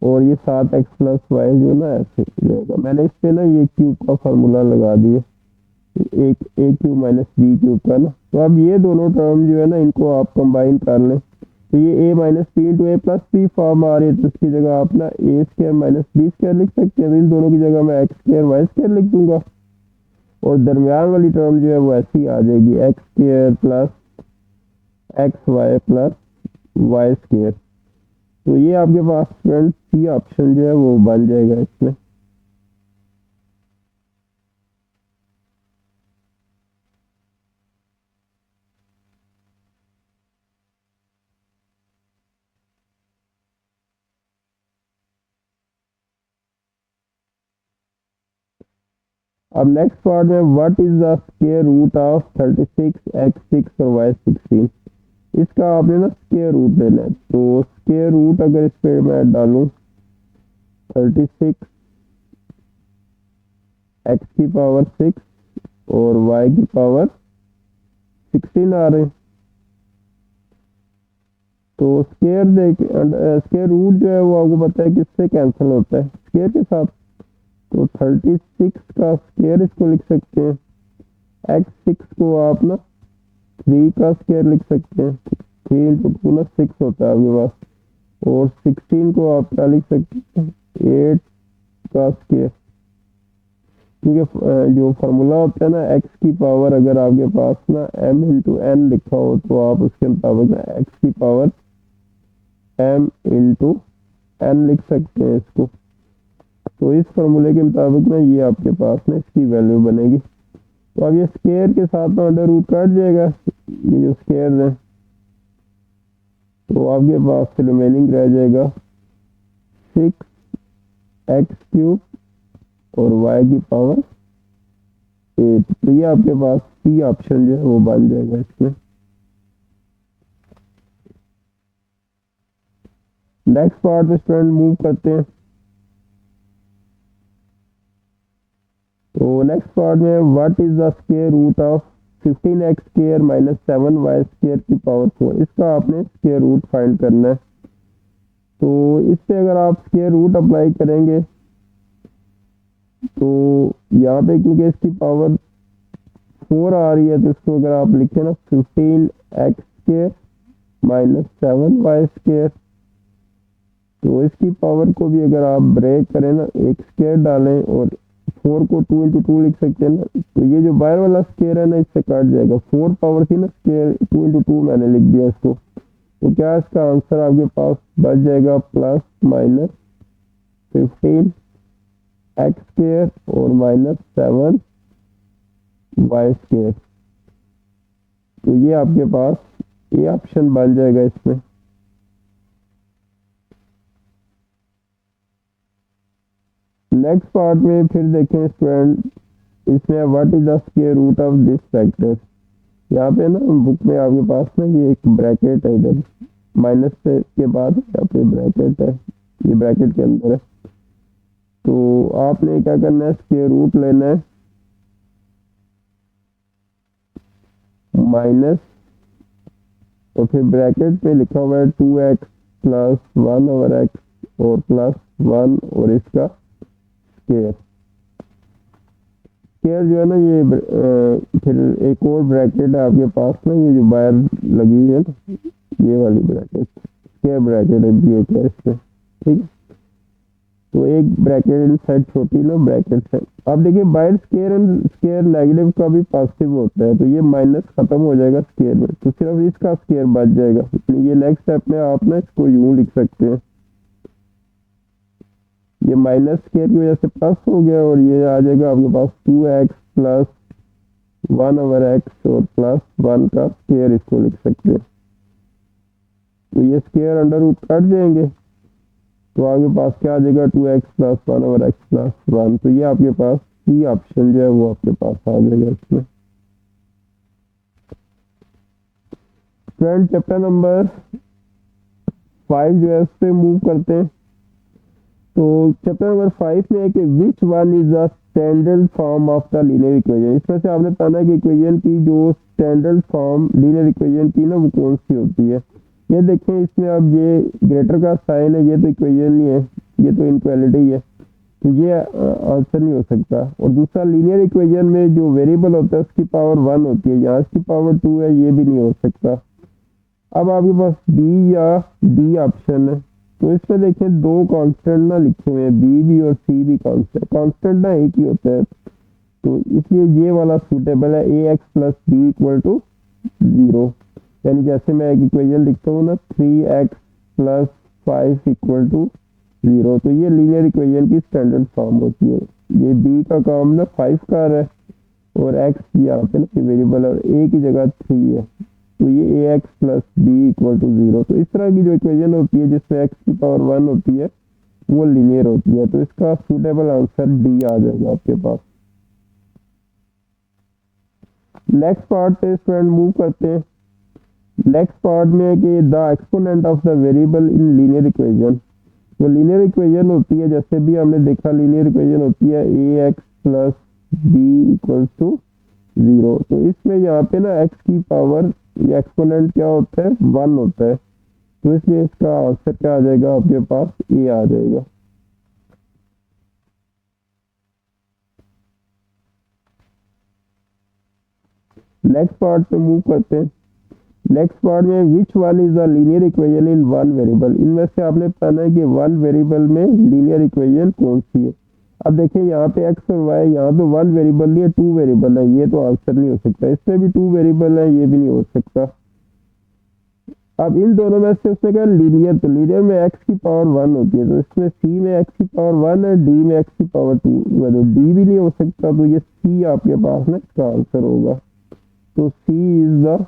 और ये 7x प्लस वाई जो ना ऐसे जाएगा। मैंने इस पे ना ये क्यूब का फार्मूला लगा दिया, एक ए क्यूब माइनस बी क्यूब का ना। तो अब ये दोनों टर्म जो है ना इनको आप कंबाइन कर लें, तो ये ए minus b into a plus b form आ रही है, तो इसकी जगह आप ना a square minus b square लिख सकते हैं। तो इन दोनों की जगह मैं एक्स स्क्वायर वाई स्क्वायर लिख दूंगा, और दरमियान वाली टर्म जो है वो ऐसी आ जाएगी, x square plus x y plus y square. तो ये आपके पास फ्रेंड्स सी ऑप्शन जो है वो बन जाएगा इसमें। अब नेक्स्ट पार्ट में what is the square root of 36 x6 और y16। इसका आपने ना स्क्वायर रूट लेना है। तो स्क्वायर रूट अगर इस पे मैं डालूं 36 x की पावर 6 और y की पावर 16 आ रहे हैं। तो स्क्वायर रूट जो है वो आपको पता है किससे कैंसिल होता है, स्क्वायर के साथ। तो 36 का स्क्वायर इसको लिख सकते हैं, x6 को आप ना 3 का स्क्वायर लिख सकते हैं, 3 इंटू 2 ना 6 होता है आपके पास, और 16 को आप क्या लिख सकते हैं 8 का स्क्वायर। क्योंकि जो फार्मूला होता है ना x की पावर अगर आपके पास ना m इंटू n लिखा हो तो आप उसके मुताबिक x की पावर m इंटू n लिख सकते हैं इसको। तो इस फार्मूले के मुताबिक ना ये आपके पास ना इसकी वैल्यू बनेगी। तो अब ये स्क्वायर के साथ ना अंडर रूट कट जाएगा, ये जो स्क्वायर है, तो आपके पास रिमेनिंग रह जाएगा 6x³ और y की पावर 8। तो ये आपके पास सी ऑप्शन जो है वो बन जाएगा इसमें। नेक्स्ट पार्ट में स्टूडेंट मूव करते हैं। तो नेक्स्ट पार्ट में what is the square root of 15x² minus 7y² की पावर 4। इसका आपने स्क्वायर रूट फाइंड करना है। तो इससे अगर आप स्क्वायर रूट अप्लाई करेंगे तो यहाँ पे क्योंकि इसकी पावर 4 आ रही है तो इसको अगर आप लिखें ना 15x² माइनस 7y², तो इसकी पावर को भी अगर आप ब्रेक करें ना एक स्क्वायर डालें और 4 को 2 इंटू 2 लिख सकते हैं ना, तो ये जो बाहर वाला स्क्वायर है ना इससे कट जाएगा। 4 पावर थी ना स्क्वायर, 2 इंटू 2 मैंने लिख दिया इसको। तो क्या इसका आंसर आपके पास बच जाएगा प्लस माइनस 15x² और माइनस 7y²। तो ये आपके पास ये ऑप्शन बन जाएगा इसमें। नेक्स्ट पार्ट में फिर देखें स्टूडेंट, इसमें what is the square root of this factor. यहाँ पे ना बुक में आपके पास ना ये एक ब्रैकेट है, इधर माइनस के बाद यहाँ पे ब्रैकेट है, ये ब्रैकेट के अंदर है। तो आपने क्या करना है स्क्वायर रूट लेना है माइनस और फिर ब्रैकेट में लिखा हुआ है 2x प्लस 1/x और प्लस 1 और इसका स्क्वायर। स्क्वायर जो है ना ये फिर एक और ब्रैकेट है आपके पास ना, ये जो बाहर लगी है ना ये वाली ब्रैकेट स्क्वायर ब्रैकेट है, ये क्या इसमें, ठीक है। तो एक ब्रैकेट साइड छोटी ना ब्रैकेट है। अब देखिए बाहर स्क्वायर एंड स्क्वायर नेगेटिव का भी पॉजिटिव होता है, तो ये माइनस खत्म हो जाएगा स्क्वायर में, तो सिर्फ इसका स्क्वायर बच जाएगा। ये नेक्स्ट स्टेप में आप ना इसको यूं लिख सकते हैं, ये माइनस स्क्वायर की वजह से प्लस हो गया और ये आ जाएगा आपके पास 2x प्लस 1/x और प्लस 1 का स्क्वायर इसको लिख सकते हैं। तो ये स्क्वायर अंडर रूट कट जाएंगे तो आपके पास क्या आ जाएगा 2x प्लस 1/x प्लस 1। तो ये आपके पास सी ऑप्शन जो है वो आपके पास आ जाएगा इसमें। फ्रेंड चैप्टर नंबर 5 जो है उस पर मूव करते हैं। तो चैप्टर नंबर 5 में है कि which one is the standard form of the linear equation. इसमें से आपने बताना कि इक्वेशन की जो स्टैंडर्ड फॉर्म लीनियर इक्वेशन की ना वो कौन सी होती है। ये देखें इसमें अब ये ग्रेटर का साइन है, ये तो इक्वेशन नहीं है, ये तो इनक्वालिटी है, तो ये आंसर नहीं हो सकता। और दूसरा लीनियर इक्वेशन में जो वेरिएबल होता है उसकी पावर 1 होती है, यहाँ इसकी पावर 2 है, ये भी नहीं हो सकता। अब आपके पास बी या डी ऑप्शन है। तो इसमें देखें दो कांस्टेंट ना लिखे हुए हैं, बी भी और सी भी कांस्टेंट ना एक ही होता है, तो इसलिए ये वाला सूटेबल है ax plus b equal to 0। यानी जैसे मैं एक इक्वेशन लिखता हूँ ना 3x प्लस 5 इक्वल टू 0, तो ये लीनियर इक्वेशन की स्टैंडर्ड फॉर्म होती है। ये b का काम ना 5 का है और x यहाँ पे ना वेरिएबल और a की जगह 3 है, तो ये ax plus b equal to 0। तो इस तरह की जो इक्वेशन होती है जिसमें x की पावर 1 होती है वो लीनियर होती है। तो इसका सूटेबल आंसर डी आ जाएगा आपके पास। नेक्स्ट पार्ट पे स्टूडेंट मूव करते हैं। नेक्स्ट पार्ट में है कि the exponent of the variable in linear equation. तो लीनियर इक्वेशन होती है, जैसे भी हमने देखा लीनियर इक्वेशन होती है a x plus b equals to 0। तो इसमें यहाँ पे ना एक्स की पावर एक्सपोनेंट क्या होता है 1 होता है, तो इसलिए इसका आंसर क्या आ जाएगा आपके पास ए आ जाएगा। नेक्स्ट पार्ट पे मूव करते हैं। नेक्स्ट पार्ट में विच one is the linear equation in one variable. इनमें से आपने पढ़ना है कि वन वेरिएबल में लीनियर इक्वेशन कौन सी है। अब देखिए यहाँ पे एक्स और वाई, यहाँ पे वन वेरिएबल नहीं है 2 वेरिएबल है, ये तो आंसर नहीं हो सकता। इसमें भी 2 वेरिएबल है, ये भी नहीं हो सकता। अब इन दोनों में से उसने कहा लीनियर, तो लीनियर में एक्स की पावर 1 होती है, तो इसमें सी में एक्स की पावर 1 है, डी में एक्स की पावर 2, तो डी भी नहीं हो सकता, तो ये सी आपके पास में इसका आंसर होगा। तो c is the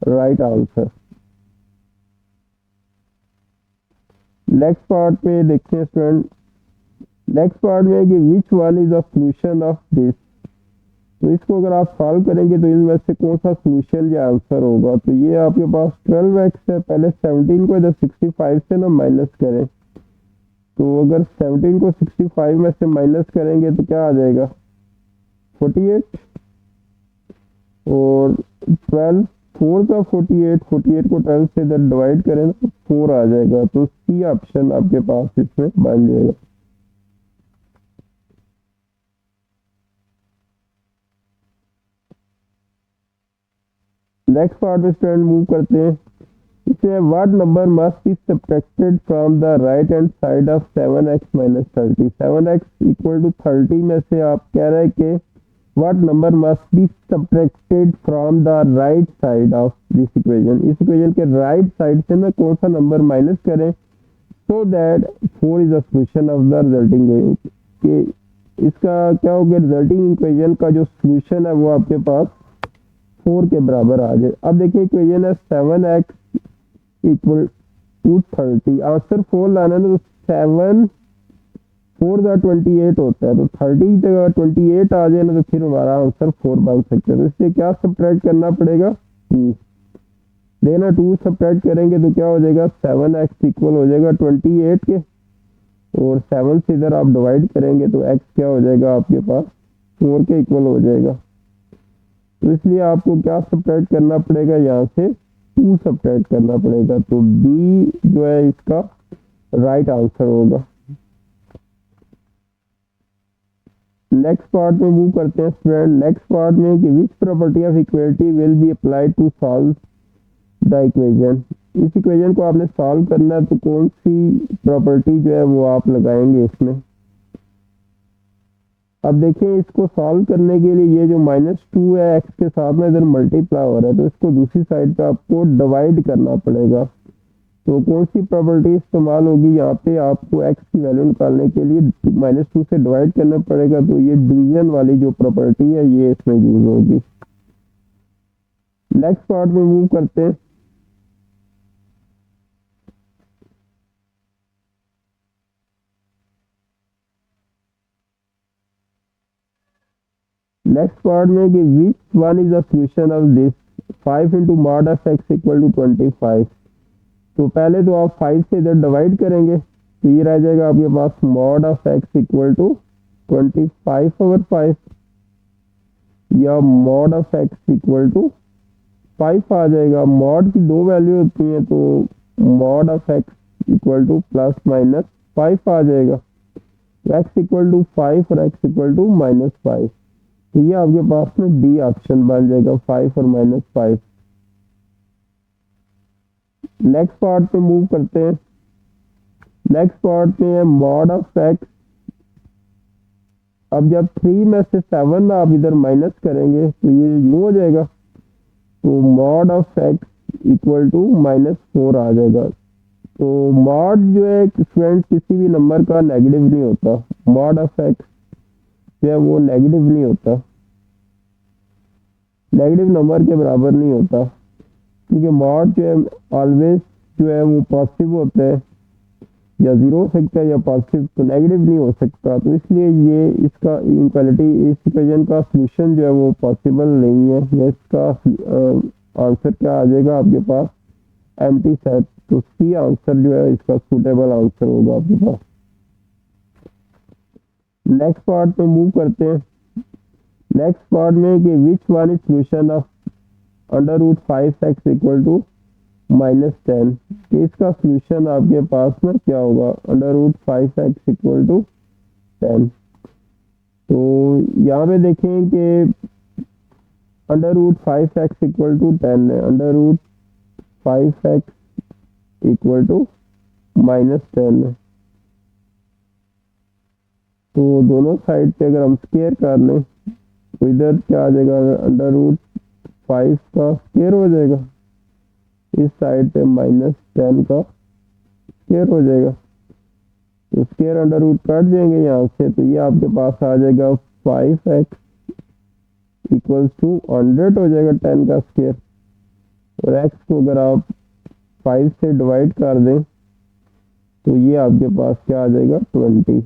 right answer. Next part पे देखते हैं स्टूडेंट। नेक्स्ट पार्ट में है कि which one is the solution of this. तो इसको अगर आप सॉल्व करेंगे तो इनमें से कौन सा सॉल्यूशन या आंसर होगा। तो ये आपके पास 12x है, पहले 17 को इधर 65 से ना माइनस करें, तो अगर 17 को 65 में से माइनस करेंगे तो क्या आ जाएगा 48, और 12 4 का 48, 48 को 12 से इधर डिवाइड करें ना तो 4 आ जाएगा। तो सी ऑप्शन आपके पास इसमें बन जाएगा। नेक्स्ट पार्ट में स्टूडेंट मूव करते हैं। इसमें what number must be subtracted from the right hand side of 7x minus 30। 7x equal to 30 में से आप कह रहे हैं कि what number must be subtracted from the right side of this equation. इस इक्वेशन के राइट साइड से ना कौन सा नंबर माइनस करें so that 4 is the solution of the resulting. कि इसका क्या हो गया, रिजल्टिंग इक्वेशन का जो सॉल्यूशन है वो आपके पास 4 के बराबर आ जाए। अब देखिए इक्वेशन है 7x इक्वल टू 30, आंसर 4 लाना है तो 7 4 का 28 होता है, तो 30 जगह 28 आ जाए ना तो फिर हमारा आंसर 4 बन सकता है। तो इससे क्या सब्ट्रैक्ट करना पड़ेगा 2, देना 2 सब्ट्रैक्ट करेंगे तो क्या हो जाएगा 7x इक्वल हो जाएगा 28 के, और 7 से इधर आप डिवाइड करेंगे तो x क्या हो जाएगा आपके पास 4 के इक्वल हो जाएगा। तो इसलिए आपको क्या सब्ट्रैक्ट करना पड़ेगा, यहाँ से 2 सब्ट्रैक्ट करना पड़ेगा। तो बी जो है इसका राइट आंसर होगा। नेक्स्ट पार्ट में मूव करते हैं स्टूडेंट। नेक्स्ट पार्ट में कि which property of equality will be applied to solve the equation. इस इक्वेशन को आपने सॉल्व करना है तो कौन सी प्रॉपर्टी जो है वो आप लगाएंगे इसमें। अब देखिए इसको सॉल्व करने के लिए ये जो -2 है x के साथ में इधर मल्टीप्लाई हो रहा है, तो इसको दूसरी साइड पे आपको डिवाइड करना पड़ेगा। तो कौन सी प्रॉपर्टी इस्तेमाल होगी, यहाँ पे आपको x की वैल्यू निकालने के लिए -2 से डिवाइड करना पड़ेगा। तो ये डिवीजन वाली जो प्रॉपर्टी है ये इसमें यूज होगी। नेक्स्ट पार्ट में मूव करते हैं। नेक्स्ट पार्ट में कि which one is the solution of this 5 into mod of x equal to 25। तो पहले तो आप 5 से इधर डिवाइड करेंगे तो ये रह जाएगा आपके पास mod of x equal to 25/5, या mod of x equal to 5 आ जाएगा। मॉड की 2 वैल्यू होती हैं, तो mod of x equal to +/- 5 आ जाएगा। x इक्वल टू 5 और x इक्वल टू -5, तो ये आपके पास में डी ऑप्शन बन जाएगा 5 और -5। नेक्स्ट पार्ट पे मूव करते हैं। नेक्स्ट पार्ट पे है मॉड ऑफ x। अब जब 3 में से 7 आप इधर माइनस करेंगे तो ये यूं हो जाएगा, तो mod of x equal to -4 आ जाएगा। तो मॉड जो है स्टूडेंट किसी भी नंबर का नेगेटिव नहीं होता, मॉड ऑफ x जो है वो नेगेटिव नहीं होता, नेगेटिव नंबर के बराबर नहीं होता, क्योंकि मॉड जो है ऑलवेज जो है वो पॉजिटिव होता है। या जीरो हो सकता है या पॉजिटिव, तो नेगेटिव नहीं हो सकता। तो इसलिए ये इसका इनक्वालिटी, इस इक्वेशन का सोल्यूशन जो है वो पॉसिबल नहीं है। या इसका आंसर क्या आ जाएगा आपके पास, एम्प्टी सेट। तो सी आंसर जो है इसका सूटेबल आंसर होगा आपके पास। नेक्स्ट पार्ट में मूव करते हैं। नेक्स्ट पार्ट में कि which one is solution of √5x equal to -10। इसका सोल्यूशन आपके पास में क्या होगा, √5x इक्वल टू 10। तो यहाँ पे देखें कि √5x इक्वल टू 10 है, √5x इक्वल टू -10 है। तो दोनों साइड पे अगर हम स्क्वायर कर लें तो इधर क्या आ जाएगा, √5 का स्क्वायर हो जाएगा, इस साइड पे -10 का स्क्वायर हो जाएगा। तो स्क्वायर अंडर रूट काट देंगे यहाँ से, तो ये आपके पास आ जाएगा 5x इक्वल्स टू 100 हो जाएगा 10 का स्क्वायर। और x को अगर आप 5 से डिवाइड कर दें तो ये आपके पास क्या आ जाएगा 20।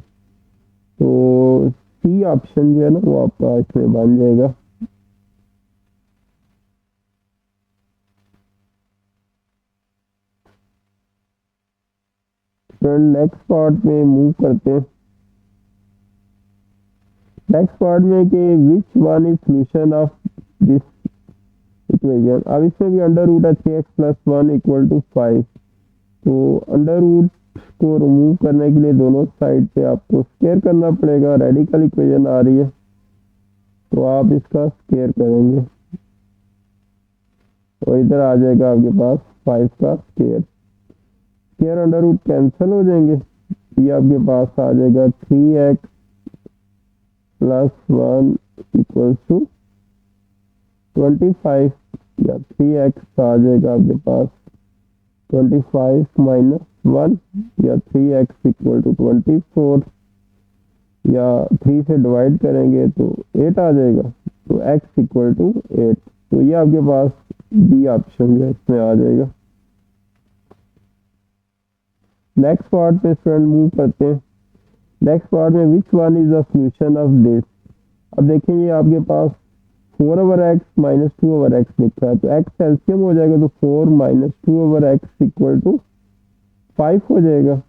तो सी ऑप्शन जो है ना वो आपका इसमें बन जाएगा। नेक्स्ट पार्ट में मूव करते हैं। नेक्स्ट पार्ट में कि which one is solution of this equation. अब इसमें भी अंडर रूट है 3x प्लस 1 इक्वल टू 5। तो अंडर रूट को रिमूव करने के लिए दोनों साइड पे आपको स्क्वायर करना पड़ेगा। रेडिकल इक्वेशन आ रही है तो आप इसका स्क्वायर करेंगे और इधर आ जाएगा आपके पास 5 का square. Square under root cancel हो जाएंगे, ये आपके पास आ जाएगा 3x प्लस 1 इक्वल्स टू 25 या 3x आ जाएगा आपके पास 25 माइनस 1 या 3x इक्वल टू 24 या 3 से डिवाइड करेंगे तो 8 आ जाएगा। तो x इक्वल टू 8। तो ये आपके पास बी ऑप्शन है इसमें आ जाएगा। नेक्स्ट पार्ट पे स्टूडेंट मूव करते हैं। नेक्स्ट पार्ट में विच one is the solution of this. अब देखें ये आपके पास 4/x माइनस 2/x लिखा है, तो x एलसीएम हो जाएगा तो 4 माइनस 2/x इक्वल टू 5 हो जाएगा।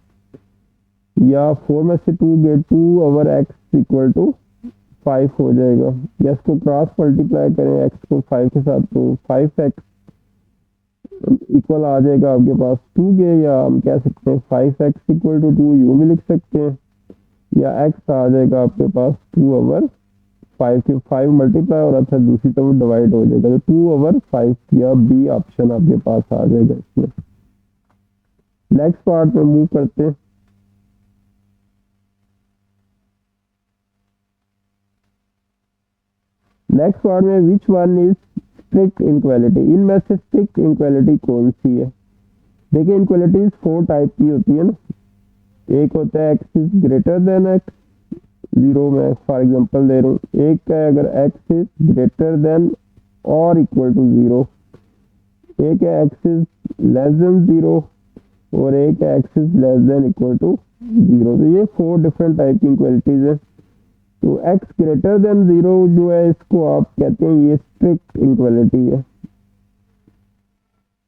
या 4 में से 2 गए 2/x इक्वल टू 5 हो जाएगा। या इसको क्रॉस मल्टीप्लाई करें x को 5 के साथ तो 5x इक्वल आ जाएगा आपके पास 2 के, या हम कह सकते हैं 5x इक्वल टू 2 यूँ भी लिख सकते हैं। या x आ जाएगा आपके पास 2/5 के 5 मल्टीप्लाई और अच्छा दूसरी तरफ डिवाइड हो जाएगा तो 2/5 या बी ऑप्शन आपके पास आ जाएगा इसमें। नेक्स्ट पार्ट में मूव करते हैं। नेक्स्ट पार्ट में विच वन इज स्ट्रिक्ट इनक्वालिटी। इनमें से स्ट्रिक्ट इनक्वालिटी कौन सी है। देखिए इनक्वालिटीज 4 टाइप की होती है ना। एक होता है x is greater then x, 0 में फॉर एग्जांपल दे रहा हूँ। एक है अगर x इज ग्रेटर देन और इक्वल टू 0। एक है x इज लेस देन 0 और एक है x is less than equal to 0। तो ये 4 डिफरेंट टाइप की इनक्वालिटीज है। तो x ग्रेटर देन 0 जो है इसको आप कहते हैं ये स्ट्रिक्ट इनक्वालिटी है।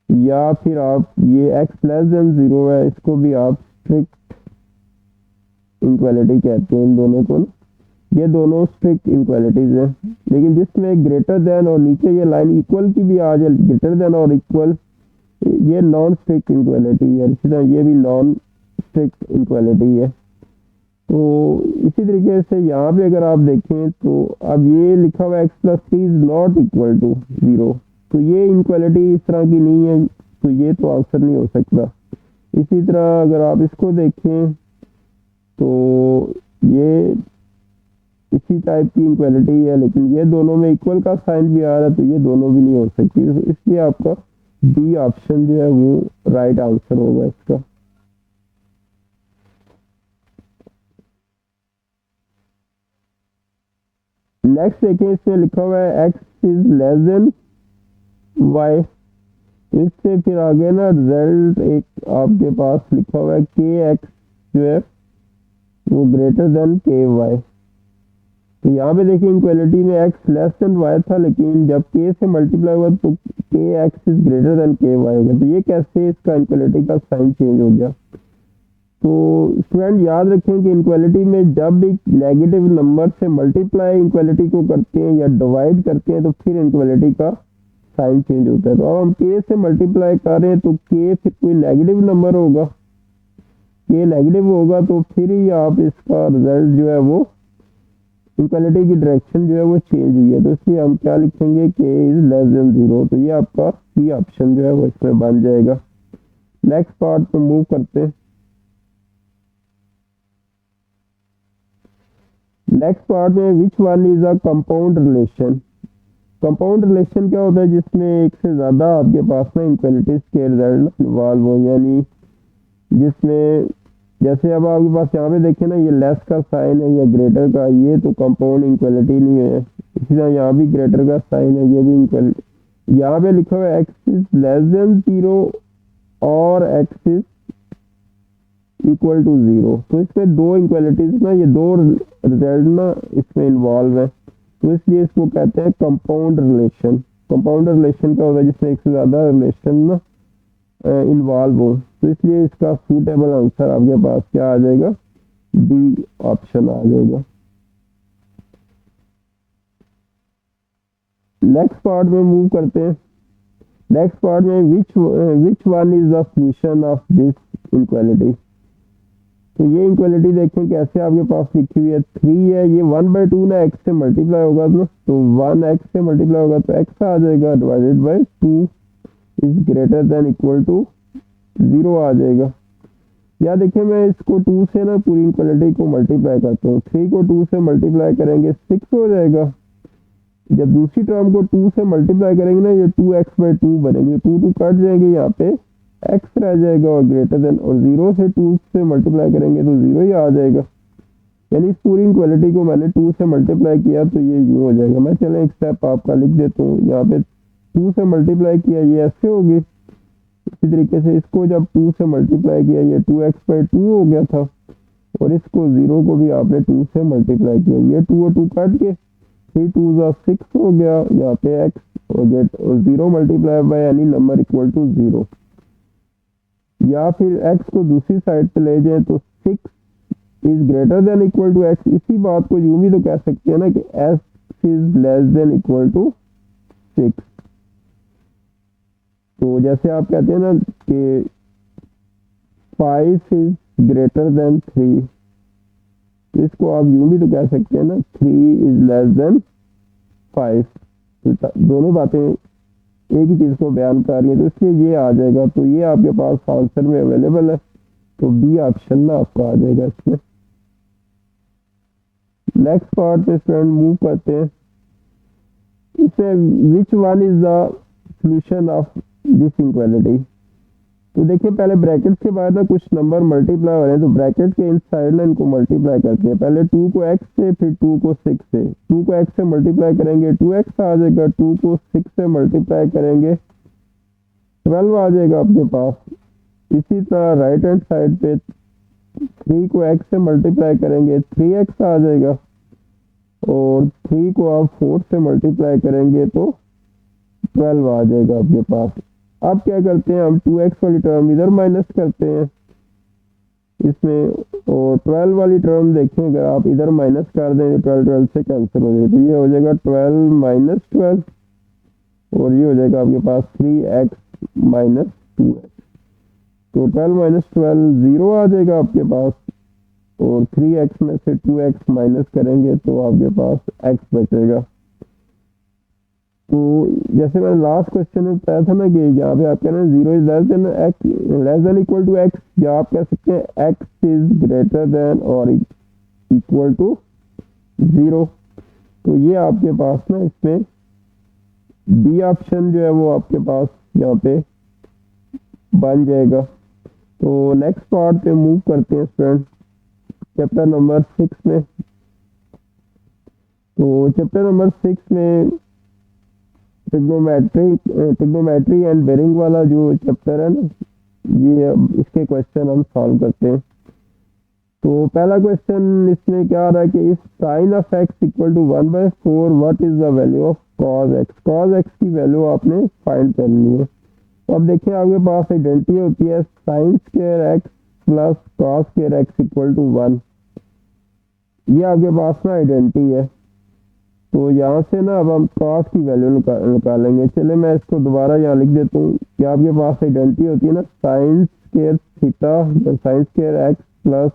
या फिर आप ये x लेस देन 0 है इसको भी आप स्ट्रिक्ट इनक्वालिटी कहते हैं। इन दोनों को ये दोनों स्ट्रिक्ट इनक्वालिटीज हैं। लेकिन जिसमें ग्रेटर देन और नीचे ये लाइन इक्वल की भी आ जाए, ग्रेटर देन और इक्वल, ये नॉन स्ट्रिक्ट इनक्वालिटी है। इसी तरह ये भी नॉन स्ट्रिक्ट इनक्वालिटी है। तो इसी तरीके से यहाँ पे अगर आप देखें तो अब ये लिखा हुआ x plus 3 is not equal to 0, तो ये इनक्वालिटी इस तरह की नहीं है, तो ये तो आंसर नहीं हो सकता। इसी तरह अगर आप इसको देखें तो ये इसी टाइप की इनक्वालिटी है, लेकिन ये दोनों में इक्वल का साइन भी आ रहा है तो ये दोनों भी नहीं हो सकती। इसलिए आपका बी ऑप्शन जो है वो राइट आंसर होगा इसका। नेक्स्ट देखिए इसमें लिखा हुआ है x is less then y। इससे फिर आगे ना रिजल्ट एक आपके पास लिखा हुआ है kx जो है वो ग्रेटर देन के वाई। तो यहाँ पे देखिए इनक्वालिटी में x लेस देन y था, लेकिन जब k से मल्टीप्लाई हुआ तो के एक्स इज ग्रेटर देन के वाई हो गया। तो ये कैसे इसका इनक्वालिटी का साइन चेंज हो गया। तो स्टूडेंट याद रखें कि इनक्वालिटी में जब भी नेगेटिव नंबर से मल्टीप्लाई इनक्वालिटी को करते हैं या डिवाइड करते हैं तो फिर इनक्वालिटी का साइन चेंज होता है। तो अब हम k से मल्टीप्लाई कर रहे हैं तो k फिर कोई नेगेटिव नंबर होगा, k नेगेटिव होगा तो फिर ही आप इसका रिजल्ट जो है वो इनक्वालिटी की डायरेक्शन जो है वो चेंज हुई है। तो इसलिए हम क्या लिखेंगे, k इज लेस देन 0। तो ये आपका सी ऑप्शन जो है वो इसमें बन जाएगा। नेक्स्ट पार्ट पे मूव करते हैं। नेक्स्ट पार्ट में विच one is a compound relation. Compound relation क्या होता है, जिसमें एक से ज़्यादा आपके पास ना इनक्वालिटीज के रिजल्ट इन्वॉल्व हो, यानी जिसमें जैसे अब आपके पास यहाँ पे देखें ना ये लेस का साइन है या ग्रेटर का, ये तो कंपाउंड इनक्वालिटी नहीं है। इसी तरह यहाँ भी ग्रेटर का साइन है, ये भी इनक्वालिटी। यहाँ पे लिखा हुआ है एक्स इज लेस देन 0 और एक्स इज इक्वल टू 0। तो इसमें दो इनक्वालिटीज ना, ये दो रिजल्ट ना इसमें इन्वॉल्व है, तो इसलिए इसको कहते हैं कंपाउंड रिलेशन। कंपाउंड रिलेशन क्या होता है, जिसमें एक से ज़्यादा रिलेशन ना इन्वॉल्व हो। तो इसलिए इसका सूटेबल आंसर आपके पास क्या आ जाएगा, डी ऑप्शन आ जाएगा। नेक्स्ट पार्ट में मूव करते हैं। नेक्स्ट पार्ट में विच one is the solution of this inequality. तो ये इनक्वालिटी देखें कैसे आपके पास लिखी हुई है, 3 है, ये 1/2 ना x से मल्टीप्लाई होगा तो 1 x से मल्टीप्लाई होगा तो x आ जाएगा divided by 2 is greater than equal to 0 आ जाएगा। या देखिए मैं इसको 2 से ना पूरी इनक्वालिटी को मल्टीप्लाई करता हूँ। 3 को 2 से मल्टीप्लाई करेंगे 6 हो जाएगा। जब दूसरी टर्म को 2 से मल्टीप्लाई करेंगे ना, ये 2x/2 बनेंगे, 2 कट जाएंगे, यहाँ पे x रह जाएगा और ग्रेटर देन, और 0 से 2 से मल्टीप्लाई करेंगे तो 0 ही आ जाएगा। यानी इस पूरी इनक्वालिटी को मैंने 2 से मल्टीप्लाई किया तो ये यूँ हो जाएगा। मैं चलें एक स्टेप आपका लिख देता हूँ। यहाँ पे 2 से मल्टीप्लाई किया, ये ऐसे होगी। इसी तरीके से इसको जब 2 से मल्टीप्लाई किया, ये 2x/2 हो गया था, और इसको 0 को भी आपने 2 से मल्टीप्लाई किया, ये 2 और 2 काट के 3 2 6 हो गया। यहाँ पे x और 0 multiply by any number equal to 0। या फिर x को दूसरी साइड पे ले जाए तो 6 is greater than equal to x। इसी बात को यूं भी तो कह सकते हैं ना कि x is less than equal to 6। तो जैसे आप कहते हैं ना कि 5 इज ग्रेटर देन 3, तो इसको आप यूं भी तो कह सकते हैं ना 3 इज लेस देन 5। तो दोनों बातें एक ही चीज़ को बयान कर रही है, तो इसलिए ये आ जाएगा। तो ये आपके पास आंसर में अवेलेबल है, तो बी ऑप्शन में आपका आ जाएगा इसमें। नेक्स्ट पार्ट पे स्टूडेंट मूव करते हैं। इससे विच one is the solution of this inequality. तो देखिए पहले ब्रैकेट के बाद ना कुछ नंबर मल्टीप्लाई हो रहे हैं, तो ब्रैकेट के इनसाइड ना इनको मल्टीप्लाई करते हैं। पहले 2 को x से, फिर 2 को 6 से। 2 को x से मल्टीप्लाई करेंगे 2x आ जाएगा, 2 को 6 से मल्टीप्लाई करेंगे 12 आ जाएगा आपके पास। इसी तरह राइट हैंड साइड पे 3 को x से मल्टीप्लाई करेंगे 3x आ जाएगा, और 3 को आप 4 से मल्टीप्लाई करेंगे तो 12 आ जाएगा आपके पास। अब क्या करते हैं, हम 2x वाली टर्म इधर माइनस करते हैं इसमें, और 12 वाली टर्म देखें अगर आप इधर माइनस कर दें 12 से कैंसिल हो जाएगा, तो ये हो जाएगा 12 माइनस 12, और ये हो जाएगा आपके पास 3x माइनस 2x। तो 12 माइनस 12 0 आ जाएगा आपके पास, और 3x में से 2x माइनस करेंगे तो आपके पास x बचेगा। तो जैसे मैंने लास्ट क्वेश्चन में बताया था ना कि यहाँ पे आप कह रहे हैं 0 is less than equal to x, या आप कह सकते हैं x इज ग्रेटर देन और इक्वल टू 0। तो ये आपके पास ना इसमें डी ऑप्शन जो है वो आपके पास यहाँ पे बन जाएगा। तो नेक्स्ट पार्ट पे मूव करते हैं स्टूडेंट, चैप्टर नंबर 6 में। तो चैप्टर नंबर 6 में ट्रिग्नोमेट्री एंड बेरिंग वाला जो चैप्टर है ना, ये इसके क्वेश्चन हम सॉल्व करते हैं। तो पहला क्वेश्चन इसमें क्या आ रहा है कि if sine of x equal to 1/4 what is the value of cos x. Cos x की वैल्यू आपने फाइंड करनी है। तो अब देखिए आपके पास आइडेंटिटी होती है sine square x plus cos square x equal to 1। ये आपके पास ना आइडेंटिटी है। तो यहाँ से ना अब हम कॉस की वैल्यू निकालेंगे। चले मैं इसको दोबारा यहाँ लिख देता हूँ कि आपके पास आइडेंटिटी होती है ना साइन स्क्वायर थीटा या sine square x plus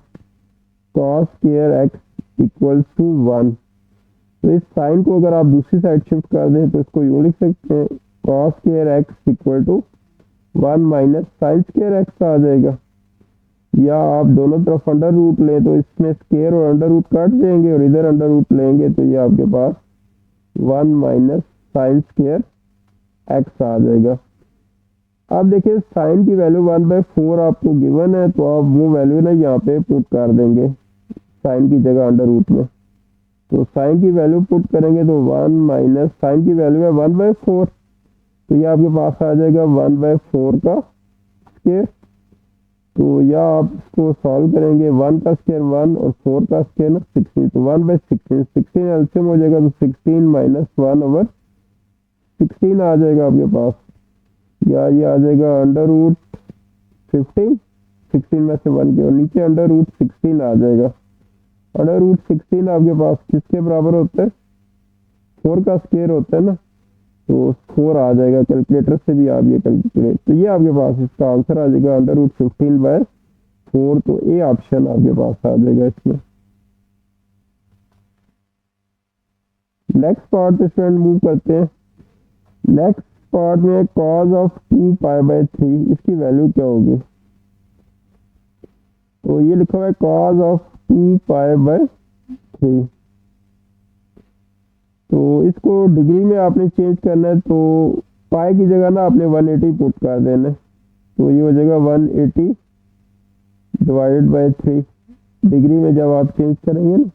cos square x equal to 1। तो इस साइन को अगर आप दूसरी साइड शिफ्ट कर दें तो इसको यूँ लिख सकते हैं cos square x equal to 1 minus sine square x आ जाएगा। या आप दोनों तरफ अंडर रूट लें तो इसमें स्क्वायर और अंडर रूट काट देंगे और इधर अंडर रूट लेंगे तो ये आपके पास 1 माइनस साइन स्क्वायर एक्स आ जाएगा। अब देखिए साइन की वैल्यू 1/4 आपको गिवन है तो आप वो वैल्यू ना यहाँ पे पुट कर देंगे साइन की जगह अंडर रूट में। तो साइन की वैल्यू पुट करेंगे तो 1 माइनस साइन की वैल्यू है 1/4 तो ये आपके पास आ जाएगा 1/4 का स्क्वायर। तो या आप इसको सॉल्व करेंगे 1 का स्क्वायर 1 और 4 का स्क्वायर ना 16 तो 1/16 16 एलसीएम हो जाएगा तो 16 माइनस 1/16 आ जाएगा आपके पास। या ये आ जाएगा अंडर रूट 15 16 में से 1 के और नीचे अंडर रूट 16 आ जाएगा। अंडर रूट 16 आपके पास किसके बराबर होता है 4 का स्क्वायर होता है ना तो 4 आ जाएगा। कैलकुलेटर से भी आप ये कैलकुलेट तो ये आपके पास इसका आंसर आ जाएगा अंडर रूट 15/4। तो ए ऑप्शन आपके पास आ जाएगा इसमें। नेक्स्ट पार्ट पे स्टूडेंट मूव करते हैं। नेक्स्ट पार्ट में कॉज ऑफ 2π/3 इसकी वैल्यू क्या होगी। तो ये लिखा हुआ है कॉज ऑफ 2π/3 तो इसको डिग्री में आपने चेंज करना है तो पाई की जगह ना आपने 180 पुट कर देना है। तो ये हो जाएगा 180 डिवाइडेड बाय 3। डिग्री में जब आप चेंज करेंगे ना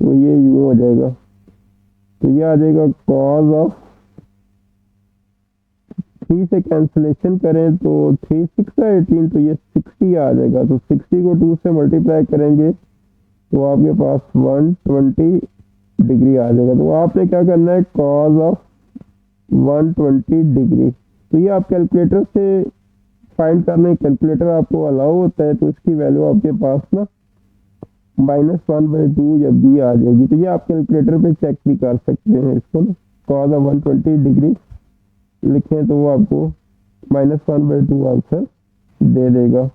तो ये यूँ हो जाएगा। तो ये आ जाएगा कॉज ऑफ 3 से कैंसिलेशन करें तो 3 6 18 तो ये 60 आ जाएगा। तो 60 को 2 से मल्टीप्लाई करेंगे तो आपके पास 120 डिग्री आ जाएगा। तो आपने क्या करना है कॉज ऑफ 120 डिग्री। तो ये आप कैलकुलेटर से फाइंड करने कैलकुलेटर आपको अलाउ होता है तो इसकी वैल्यू आपके पास ना -1/2 या b आ जाएगी। तो ये आप कैलकुलेटर पे चेक भी कर सकते हैं इसको ना कॉज ऑफ 120 डिग्री लिखें तो वो आपको -1/2 आंसर दे देगा।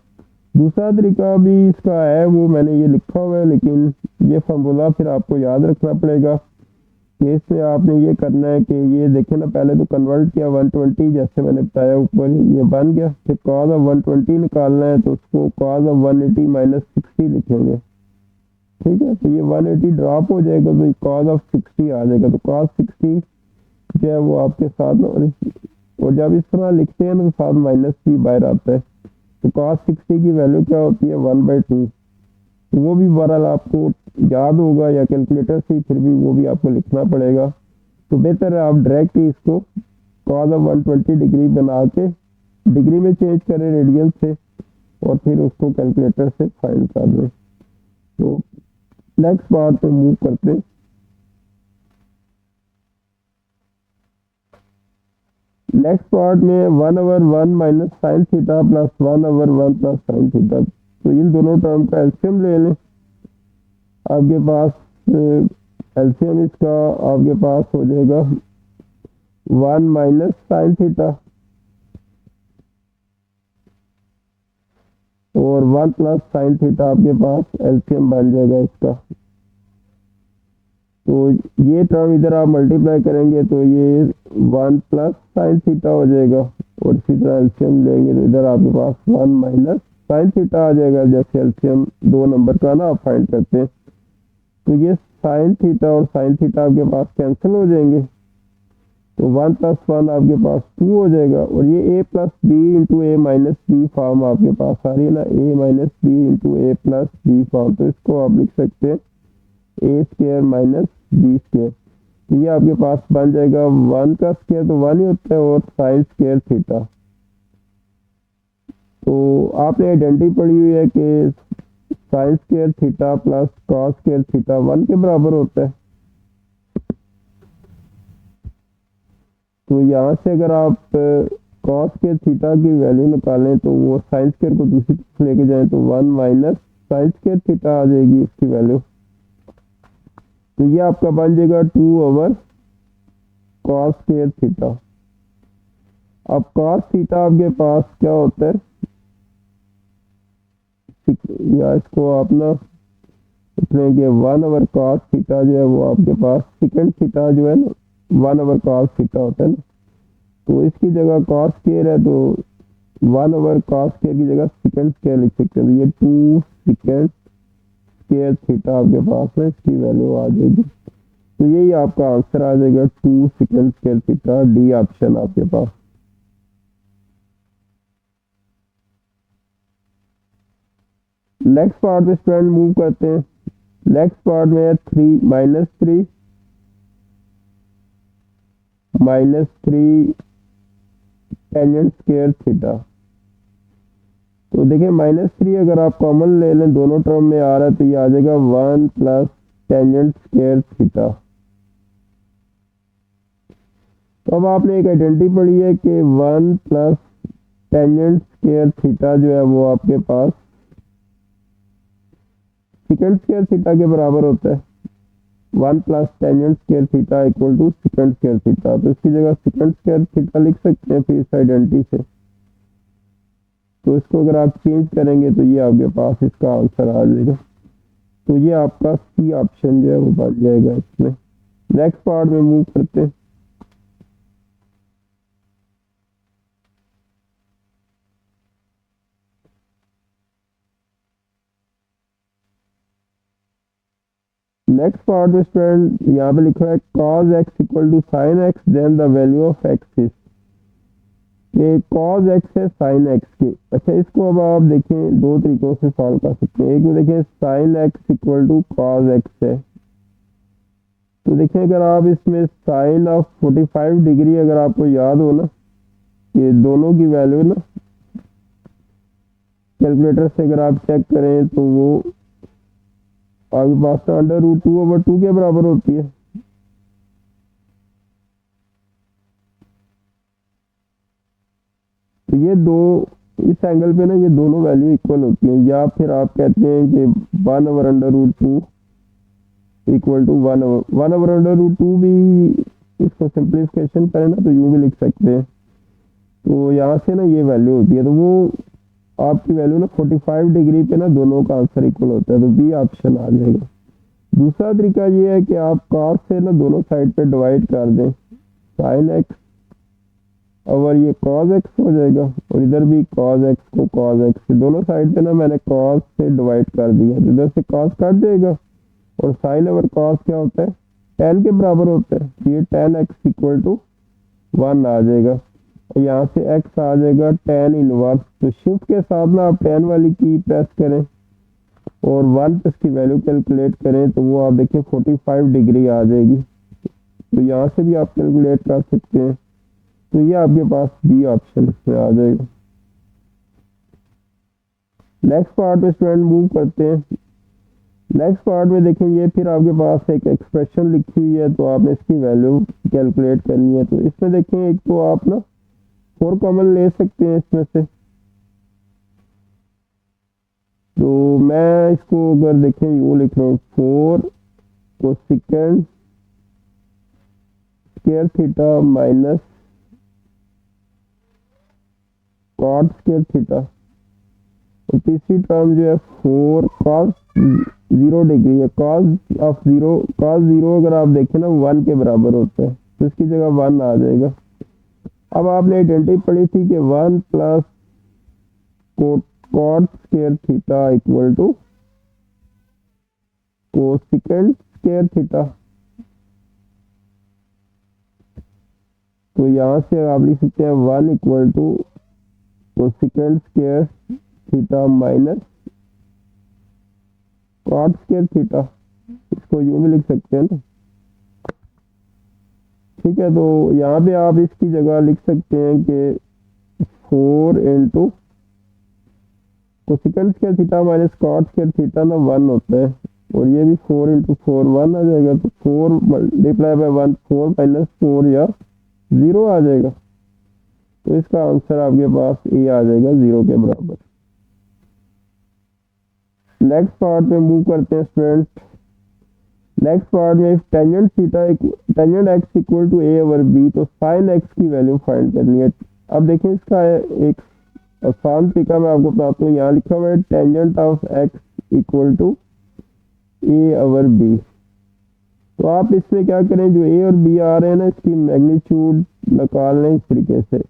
दूसरा तरीका भी इसका है वो मैंने ये लिखा हुआ है लेकिन ये फॉर्मूला फिर आपको याद रखना पड़ेगा कि इसमें आपने ये करना है कि ये देखें ना पहले तो कन्वर्ट किया 120 जैसे मैंने बताया ऊपर ये बन गया। फिर कॉज ऑफ 120 निकालना है तो उसको कॉज ऑफ 180 -60 लिखेंगे। ठीक है तो ये 180 ड्रॉप हो जाएगा तो कॉज ऑफ 60 आ जाएगा। तो कॉज 60 जो है वो आपके साथ और जब इस तरह लिखते हैं ना तो साथ माइनस भी बाहर आता है। तो कॉस 60 की वैल्यू क्या होती है 1/2। तो वो भी बहरहाल आपको याद होगा या कैलकुलेटर से फिर भी वो भी आपको लिखना पड़ेगा। तो बेहतर है आप डायरेक्ट ही इसको कॉस ऑफ 120 डिग्री बना के डिग्री में चेंज करें रेडियन से और फिर उसको कैलकुलेटर से फाइंड कर दें। तो नेक्स्ट पार्ट पे मूव करते हैं। नेक्स्ट पार्ट में 1/1 minus sine theta plus 1/1 plus sine theta. तो इन दोनों टर्म का एलसीएम ले लें। आपके पास एलसीएम इसका आपके पास हो जाएगा 1 माइनस साइन थीटा और 1 प्लस साइन थीटा आपके पास एलसीएम बन जाएगा इसका। तो ये टर्म इधर आप मल्टीप्लाई करेंगे तो ये 1 प्लस साइन थीटा हो जाएगा और इसी तरह एलसीएम लेंगे तो इधर आपके पास 1 माइनस साइन थीटा आ जाएगा। जैसे एलसीएम 2 नंबर का ना आप फाइंड करते हैं तो ये साइन थीटा और साइन थीटा आपके पास कैंसिल हो जाएंगे। तो 1 + 1 आपके पास 2 हो जाएगा और ये a + b into a minus b form आपके पास आ रही है ना a minus b into a plus b form. तो इसको आप लिख सकते हैं a square minus b square. तो ये आपके पास बन जाएगा 1 का स्क्वायर तो 1 ही होता है और साइन स्क्वायर थीटा। तो आपने आइडेंटिटी पढ़ी हुई है कि sign square theta plus cos square theta 1 के बराबर होता है। तो यहाँ से अगर आप कॉस स्क्वायर थीटा की वैल्यू निकालें तो वो साइन स्क्वायर को दूसरी तरफ लेके जाएं तो 1 माइनस साइन स्क्वायर थीटा आ जाएगी इसकी वैल्यू। तो ये आपका बन जाएगा 2 कॉस स्क्वायर थीटा। अब कॉस थीटा आपके पास क्या होता है, या इसको आप ना लिखेंगे 1 कॉस थीटा जो है वो आपके पास सेकंड थीटा जो है ना 1 कॉस थीटा होता है ना, तो इसकी जगह कॉस स्क्वायर है तो 1 कॉस स्क्वायर की जगह सेकंड स्क्वायर लिख सकते हैं। तो ये 2 सेकंड स्क्वायर थीटा आपके पास है, इसकी वैल्यू आ जाएगी। तो यही आपका आंसर आ जाएगा 2 second square theta, D option आपके पास। नेक्स्ट पार्ट में स्टूडेंट मूव करते हैं। नेक्स्ट पार्ट में है 3 माइनस 3 टेंजेंट स्क्वायर थीटा। तो देखिए -3 अगर आप कॉमन ले लें, दोनों टर्म में आ रहा है तो ये आ जाएगा 1 प्लस टेंजेंट स्क्वायर थीटा। तो अब आपने एक आइडेंटिटी पढ़ी है कि 1 प्लस टेंजेंट स्क्वायर थीटा जो है वो आपके पास सेकंड स्क्वायर थीटा के बराबर होता है। 1 plus tangent square theta equal to secant square theta. तो इसकी जगह सेकंड स्क्वायर थीटा लिख सकते हैं फिर इस आइडेंटिटी से। तो इसको अगर आप चेंज करेंगे तो ये आपके पास इसका आंसर आ जाएगा। तो ये आपका सी ऑप्शन जो है वो बन जाएगा इसमें। नेक्स्ट पार्ट में मूव करते हैं। नेक्स्ट पार्ट में स्टूडेंट यहाँ पे लिखा है cos x equal to sine x then the value of x is. ये cos x है साइन x के। अच्छा, इसको अब आप देखें दो तरीकों से सॉल्व कर सकते हैं। एक में देखें sine x equal to cos x है, तो देखिए अगर आप इसमें साइन ऑफ 45 डिग्री अगर आपको याद हो ना, ये दोनों की वैल्यू ना कैलकुलेटर से अगर आप चेक करें तो वो आपके पास √2/2 के बराबर होती है। तो ये दो इस एंगल पे ना ये दोनों वैल्यू इक्वल होती हैं, या फिर आप कहते हैं कि 1/√2 इक्वल टू 1/√2 भी इसको सिंप्लीफिकेशन करें ना तो यूं भी लिख सकते हैं। तो यहाँ से ना ये वैल्यू होती है, तो वो आपकी वैल्यू ना 45 डिग्री पे ना दोनों का आंसर इक्वल होता है, तो बी ऑप्शन आ जाएगा। दूसरा तरीका ये है कि आप cos से ना दोनों साइड पे डिवाइड कर दें, साइन एक्स और ये cos x हो जाएगा, और इधर भी cos x को cos x से दोनों साइड पे ना मैंने cos से डिवाइड कर दिया, तो इधर से cos कट जाएगा और साइन ओवर cos क्या होता है, tan के बराबर होता है। तो ये tan x इक्वल टू 1 आ जाएगा, और यहाँ से x आ जाएगा tan इनवर्स। तो शिफ्ट के साथ ना आप tan वाली की प्रेस करें और 1 पे इसकी वैल्यू कैलकुलेट करें तो वो आप देखिए 45 डिग्री आ जाएगी। तो यहाँ से भी आप कैलकुलेट कर सकते हैं। तो ये आपके पास बी ऑप्शन में आ जाएगा। नेक्स्ट पार्ट में स्टूडेंट मूव करते हैं। नेक्स्ट पार्ट में देखें ये फिर आपके पास एक एक्सप्रेशन लिखी हुई है, तो आपने इसकी वैल्यू कैलकुलेट करनी है। तो इसमें देखें एक तो आप ना 4 कॉमन ले सकते हैं इसमें से। तो मैं इसको अगर देखें यूँ लिख रहा हूँ 4 cosecant square theta minus cot square theta, और तीसरी टर्म जो है 4 cos 0 डिग्री है। cos 0 अगर आप देखें ना 1 के बराबर होता है, तो इसकी जगह 1 आ जाएगा। अब आपने आइडेंटिटी पढ़ी थी कि 1 plus cot square theta equal to cosecant square theta. तो यहाँ से आप लिख सकते हैं 1 equal to cosecant square theta minus cot square theta. इसको यूं भी लिख सकते हैं ना, ठीक है। तो यहाँ पे आप इसकी जगह लिख सकते हैं कि 4 into cosecant square theta minus cot square theta ना 1 होता है, और ये भी 4 इंटू 4 1 आ जाएगा, तो 4 मल्टीप्लाई बाय 1 4 माइनस 4 या 0 आ जाएगा। तो इसका आंसर आपके पास ए आ जाएगा 0 के बराबर। नेक्स्ट पार्ट में मूव करते हैं स्टूडेंट। नेक्स्ट पार्ट में tangent theta tangent x equal to a over b, तो साइन एक्स की वैल्यू फाइंड करनी है। अब देखिए इसका एक आसान तरीका मैं आपको बताता हूँ। यहाँ लिखा हुआ है tangent of x equal to a over b. तो आप इसमें क्या करें, जो ए और बी आ रहे हैं ना, इसकी मैग्नीट्यूड निकाल लें इस तरीके से।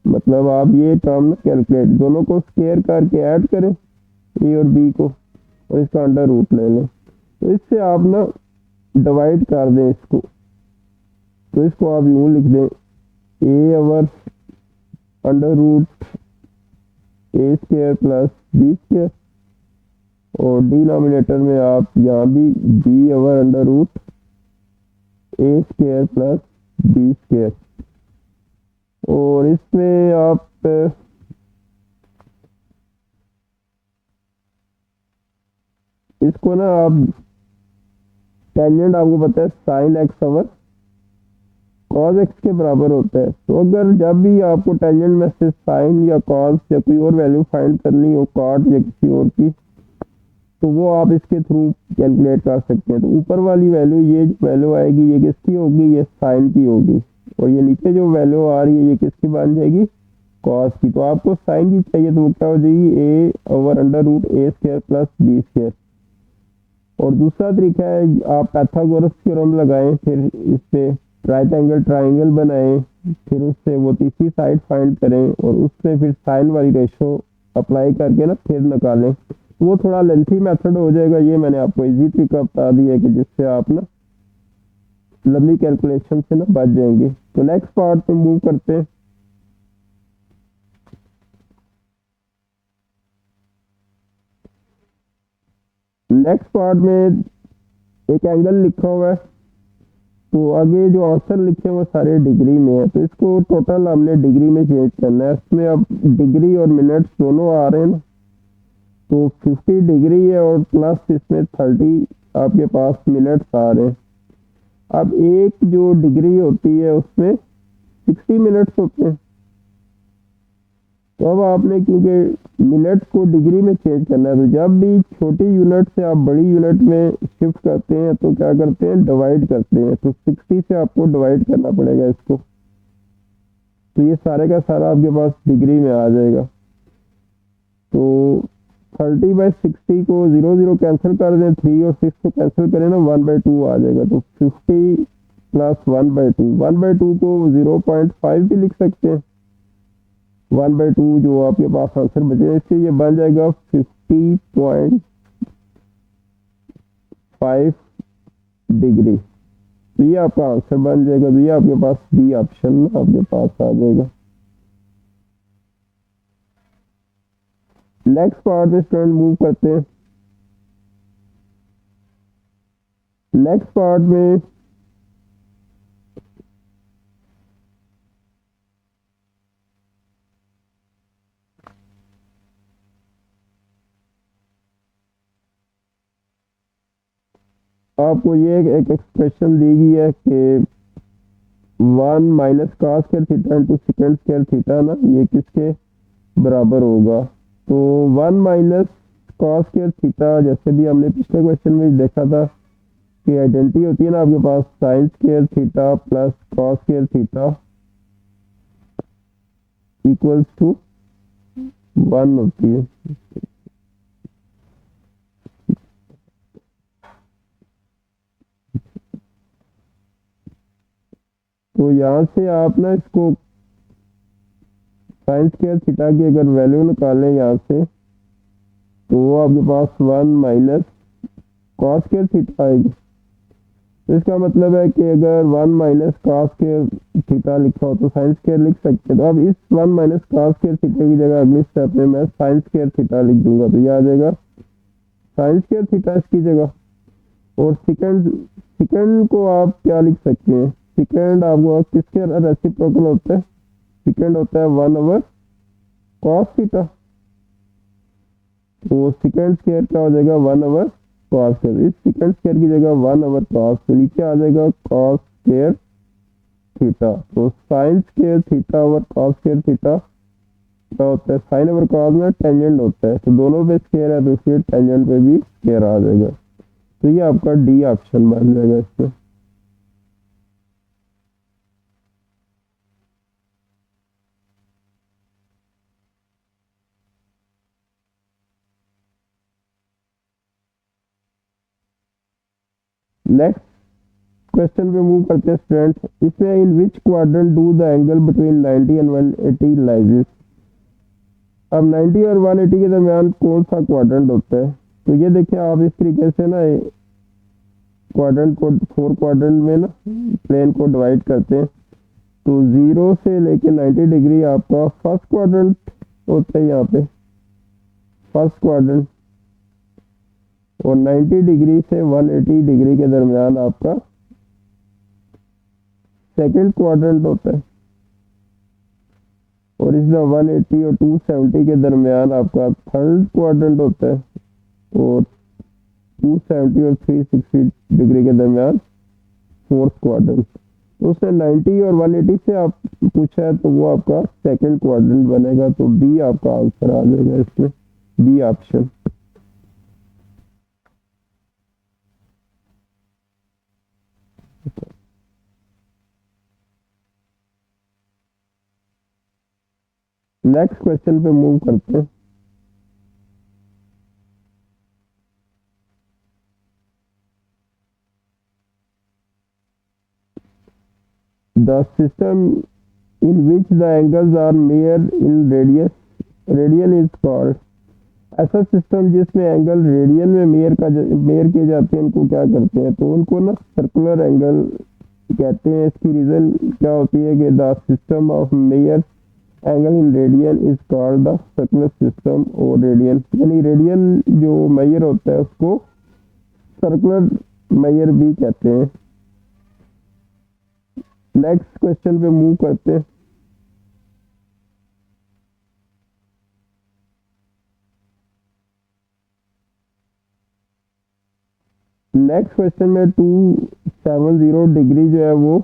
मतलब आप ये टर्म कैलकुलेट, दोनों को स्क्वायर करके ऐड करें ए और बी को, और इसका अंडर रूट ले लें। तो इससे आप ना डिवाइड कर दें इसको, तो इसको आप यूँ लिख दें ए ओवर अंडर रूट ए स्क्वायर प्लस बी स्क्वायर, और डिनोमिनेटर में आप यहाँ भी बी ओवर अंडर रूट ए स्क्वायर प्लस बी स्क्वायर, और इसमें आप इसको ना आप टेंजेंट आपको पता है sine x over cos x के बराबर होता है। तो अगर जब भी आपको टेंजेंट में से साइन या कॉस या कोई और वैल्यू फाइंड करनी हो, कॉट या किसी और की, तो वो आप इसके थ्रू कैलकुलेट कर सकते हैं। तो ऊपर वाली वैल्यू, ये जो वैल्यू आएगी ये किसकी होगी, ये साइन की होगी, और ये नीचे जो वैल्यू आ रही है ये किसकी बन जाएगी, कॉस की। तो आपको साइन की चाहिए तो वो क्या हो जाएगी, ए ओवर अंडर रूट ए स्क्वायर प्लस बी स्क्वायर। और दूसरा तरीका है आप पाइथागोरस थ्योरम लगाएं, फिर इस पे राइट एंगल ट्राइंगल बनाएं, फिर उससे वो तीसरी साइड फाइंड करें, और उससे फिर साइन वाली रेशो अप्लाई करके ना फिर निकालें। तो वो थोड़ा लेंथी मेथड हो जाएगा। ये मैंने आपको इजी तरीका बता दिया है कि जिससे आप ना लंबी कैलकुलेशन से ना बच जाएंगे। तो नेक्स्ट पार्ट पे मूव करते हैं। नेक्स्ट पार्ट में एक एंगल लिखा हुआ है, तो आगे जो आंसर लिखे हैं वो सारे डिग्री में है, तो इसको टोटल हमने डिग्री में चेंज करना है। इसमें अब डिग्री और मिनट्स दोनों आ रहे हैं ना, तो 50 डिग्री है और प्लस इसमें 30 आपके पास मिनट्स आ रहे हैं। अब एक जो डिग्री होती है उसमें 60 मिनट्स होते हैं। तो अब आपने क्योंकि मिनट्स को डिग्री में चेंज करना है, तो जब भी छोटी यूनिट से आप बड़ी यूनिट में शिफ्ट करते हैं तो क्या करते हैं, डिवाइड करते हैं। तो 60 से आपको डिवाइड करना पड़ेगा इसको, तो ये सारे का सारा आपके पास डिग्री में आ जाएगा। तो 30/60 को 0 0 कैंसिल कर दें, 3 और 6 को कैंसिल करें ना, 1/2 आ जाएगा। तो 50 प्लस 1/2, 1/2 को 0.5 भी लिख सकते हैं। 1/2 जो आपके पास आंसर बचे, इससे ये बन जाएगा 50.5 डिग्री। तो ये आपका आंसर बन जाएगा। तो ये आपके पास बी ऑप्शन में आपके पास आ जाएगा। नेक्स्ट पार्ट में स्टूडेंट मूव करते हैं। नेक्स्ट पार्ट में आपको ये एक एक्सप्रेशन दी गई है कि 1 minus cos square theta into second square theta ना, ये किसके बराबर होगा। तो 1 माइनस कॉस स्क्वायर थीटा, जैसे भी हमने पिछले क्वेश्चन में देखा था कि आइडेंटिटी होती है ना आपके पास, sine square theta plus cos square theta equals to 1 होती है। तो यहाँ से आप ना इसको साइन स्क्वायर थीटा की अगर वैल्यू निकालें यहाँ से, तो वो आपके पास 1 माइनस कॉस स्क्वायर थीटा आएगी। तो इसका मतलब है कि अगर 1 माइनस कॉस स्क्वायर थीटा लिखा हो तो साइन स्क्वायर लिख सकते हैं। तो अब इस 1 माइनस कॉस स्क्वायर थीटा की जगह अगले स्टेप में मैं साइन स्क्वायर थीटा लिख दूंगा, तो ये आ जाएगा साइन स्क्वायर थीटा इसकी जगह। और सेकंड को आप क्या लिख सकते हैं, सेकंड आपको किसके रेसिप्रोकल होता है, सेकंड होता है 1 ओवर कॉस थीटा। तो सेकंड स्क्वायर क्या हो जाएगा 1/cos स्क्वायर, इस सेकंड स्क्वायर की जगह 1/cos, तो नीचे आ जाएगा cos स्क्वायर थीटा। तो sign square theta over cos square theta क्या होता है, साइन ओवर cos में टेंजेंट होता है, तो दोनों पे स्क्वायर है तो इसलिए टेंजेंट पे भी स्क्वायर आ जाएगा। तो ये आपका डी ऑप्शन बन जाएगा इसमें। नेक्स्ट क्वेश्चन पे मूव करते हैं स्टूडेंट। इसमें in which quadrant do the angle between 90 and 180 lies. अब 90 और 180 के दरमियान कौन सा क्वाड्रेंट होता है, तो ये देखिए आप इस तरीके से ना क्वाड्रेंट को 4 क्वाड्रेंट में ना प्लेन को डिवाइड करते हैं। तो 0 से लेके 90 डिग्री आपका फर्स्ट क्वाड्रेंट होता है, यहाँ पे फर्स्ट क्वाड्रेंट, और 90 डिग्री से 180 डिग्री के दरमियान आपका सेकंड क्वाड्रेंट होता है, और इस 180 और 270 के दरमियान आपका थर्ड क्वाड्रेंट होता है, और 270 और 360 डिग्री के दरमियान फोर्थ क्वाड्रेंट। तो उसने 90 और 180 से आप पूछा है तो वो आपका सेकंड क्वाड्रेंट बनेगा। तो बी आपका आंसर आ जाएगा इसमें, बी ऑप्शन। नेक्स्ट क्वेश्चन पे मूव करते हैं। The system in which the angles are measure in radian is called. ऐसा सिस्टम जिसमें एंगल रेडियन में मेयर किए जाते हैं, इनको क्या करते हैं, तो उनको ना सर्कुलर एंगल कहते हैं। इसकी रीजन क्या होती है कि the system of mayor angle in radian is called the circular system और रेडियन, यानी रेडियन जो मेयर होता है उसको सर्कुलर मेयर भी कहते हैं। नेक्स्ट क्वेश्चन पे मूव करते हैं। नेक्स्ट क्वेश्चन में 270 डिग्री जो है वो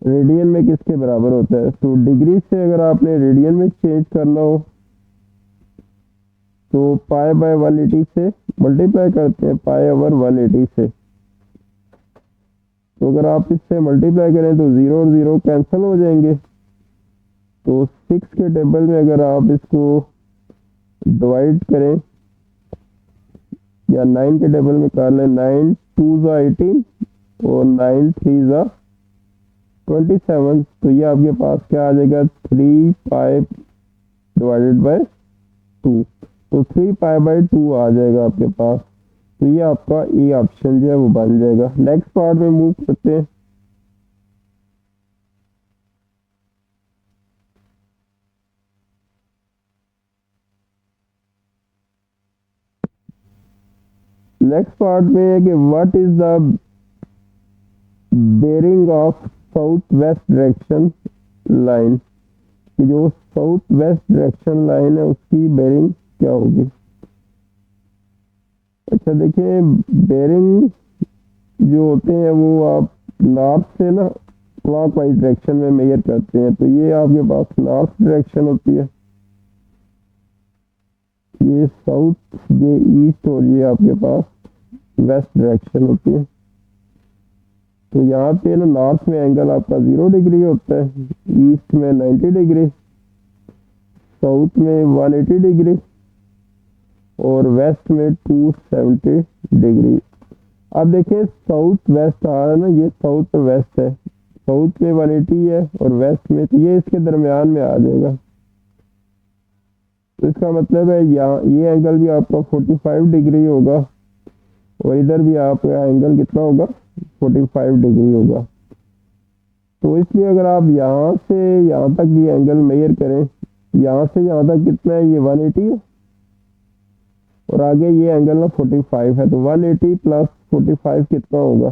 रेडियन में किसके बराबर होता है। तो डिग्री से अगर आपने रेडियन में चेंज करना हो तो पाई बाय 180 से मल्टीप्लाई करते हैं, पाई ओवर 180 से। तो अगर आप इससे मल्टीप्लाई करें तो 0 और 0 कैंसिल हो जाएंगे। तो 6 के टेबल में अगर आप इसको डिवाइड करें या 9 के टेबल में कर लें, 9 2 ज़ा 18 और 9 3 ज़ा 27, तो ये आपके पास क्या आ जाएगा 3 पाई डिवाइडेड बाय 2, तो 3 पाई बाय 2 आ जाएगा आपके पास। तो ये आपका ए ऑप्शन जो है वो बन जाएगा। नेक्स्ट पार्ट में मूव करते हैं। नेक्स्ट पार्ट में है कि what is the bearing of south west direction line, कि जो साउथ वेस्ट डायरेक्शन लाइन है उसकी बेरिंग क्या होगी। अच्छा देखिए, बेरिंग जो होते हैं वो आप नॉर्थ से ना क्लॉकवाइज डायरेक्शन में मेजर करते हैं, तो ये आपके पास नॉर्थ डायरेक्शन होती है, ये साउथ, ये ईस्ट और ये आपके पास वेस्ट डायरेक्शन होती है। तो यहाँ पे ना नॉर्थ में एंगल आपका 0 डिग्री होता है, ईस्ट में 90 डिग्री, साउथ में 180 डिग्री और वेस्ट में 270 डिग्री। अब देखिए साउथ वेस्ट आ रहा है ना, ये साउथ वेस्ट है, साउथ में 180 है और वेस्ट में, तो ये इसके दरमियान में आ जाएगा। तो इसका मतलब है यहाँ ये एंगल भी आपका 45 डिग्री होगा और इधर भी आपका एंगल कितना होगा 45 डिग्री होगा। तो इसलिए अगर आप यहाँ से यहाँ तक ये एंगल मेजर करें, यहाँ से यहाँ तक कितना है, ये 180 है और आगे ये एंगल ना 45 है, तो 180 प्लस 45 कितना होगा,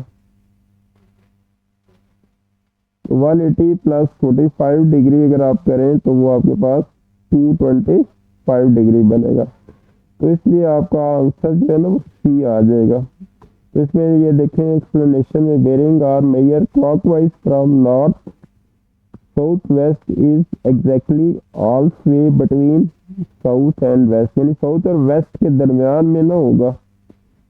तो 180 प्लस 45 डिग्री अगर आप करें तो वो आपके पास 225 डिग्री बनेगा। तो इसलिए आपका आंसर जो है ना वो सी आ जाएगा। तो इसमें ये देखें एक्सप्लेनेशन में, bearing are measured clockwise from north south west is exactly all way between south and west, यानी साउथ और वेस्ट के दरमियान में ना होगा।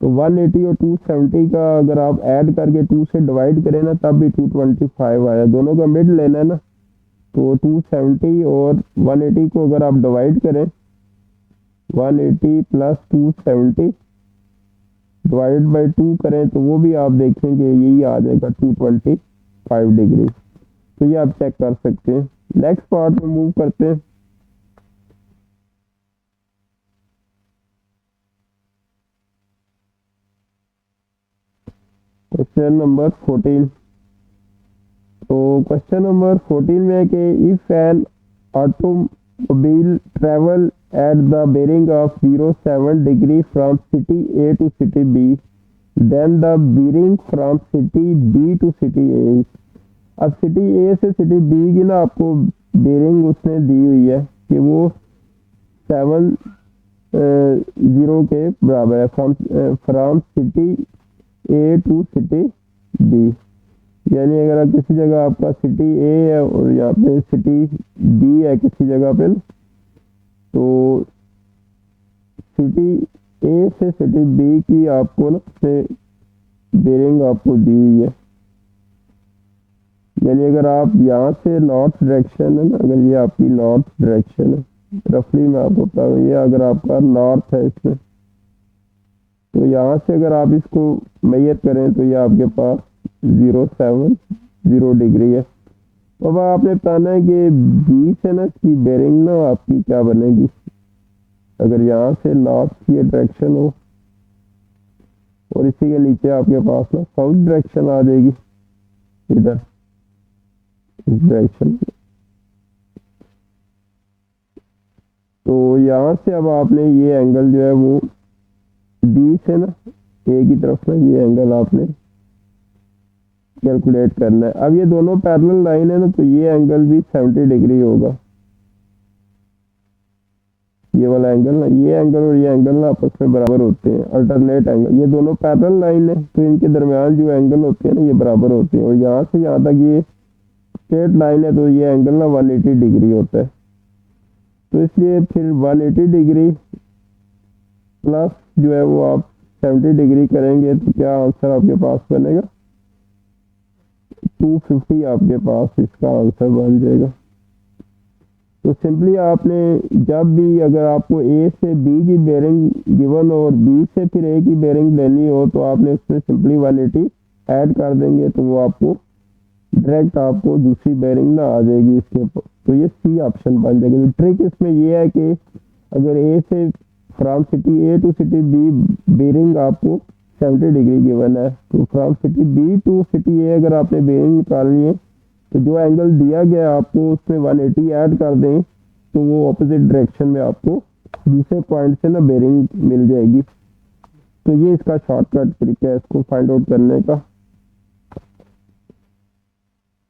तो 180 और 270 का अगर आप ऐड करके 2 से डिवाइड करें ना तब भी 225 आया, दोनों का मिड लेना है ना। तो 270 और 180 को अगर आप डिवाइड करें, 180 प्लस 270 डिवाइड बाई 2 करें तो वो भी आप देखेंगे यही आ जाएगा 225 डिग्री। तो ये आप चेक कर सकते हैं। नेक्स्ट पार्ट में मूव करते हैं। Question number 14। तो क्वेश्चन नंबर 14 में है कि if an automobile travel at the bearing of 07 degree from city A to city b, then the bearing from city b to city a. अब सिटी ए से सिटी बी की ना आपको बेरिंग उसने दी हुई है कि वो 70 के बराबर है from city A to city B. यानी अगर आप किसी जगह आपका सिटी ए है और यहाँ पे सिटी बी है किसी जगह पे, तो सिटी ए से सिटी बी की आपको ना बेरिंग आपको दी हुई है। यानी अगर आप यहाँ से नॉर्थ डायरेक्शन है ना, अगर ये आपकी नॉर्थ डायरेक्शन है, रफली मैं आपको बता रहा हूँ, ये अगर आपका नॉर्थ है इसमें, तो यहाँ से अगर आप इसको मेजर करें तो ये आपके पास 070 डिग्री है। अब आपने बताना है कि बी से ना इसकी बेरिंग ना आपकी क्या बनेगी। अगर यहाँ से नॉर्थ की डायरेक्शन हो और इसी के नीचे आपके पास ना साउथ डायरेक्शन आ जाएगी, इधर इस डायरेक्शन। तो यहाँ से अब आपने ये एंगल जो है वो बी से ना ए की तरफ ना ये एंगल आपने कैलकुलेट करना है। अब ये दोनों पैरेलल लाइन है ना, तो ये एंगल भी 70 डिग्री होगा। ये वाला एंगल ना, ये एंगल और ये एंगल ना आपस में बराबर होते हैं, अल्टरनेट एंगल। ये दोनों पैरेलल लाइन है तो इनके दरमियान जो एंगल होते हैं ना ये बराबर होते हैं। और यहाँ से यहाँ तक ये स्ट्रेट लाइन है तो ये एंगल ना 180 डिग्री होता है। तो इसलिए फिर 180 डिग्री प्लस जो है वो आप 70 डिग्री करेंगे तो क्या आंसर आपके पास बनेगा, 250 आपके पास इसका आंसर बन जाएगा। तो सिंपली आपने जब भी अगर आपको ए से बी की बेरिंग गिवन हो और बी से फिर ए की बेरिंग लेनी हो तो आपने उसमें सिंपली 180 ऐड कर देंगे तो वो आपको डायरेक्ट आपको दूसरी बेरिंग ना आ जाएगी इसके ऊपर। तो ये सी ऑप्शन बन जाएगी। तो ट्रिक इसमें ये है कि अगर ए से from city A to city b bearing आपको 70 डिग्री गिवन है, तो from city b to city a अगर आपने बेरिंग निकालनी है तो जो एंगल दिया गया आपको उसमें 180 ऐड कर दें तो वो ऑपोजिट डायरेक्शन में आपको दूसरे पॉइंट से ना बेरिंग मिल जाएगी। तो ये इसका शॉर्टकट तरीका है इसको फाइंड आउट करने का।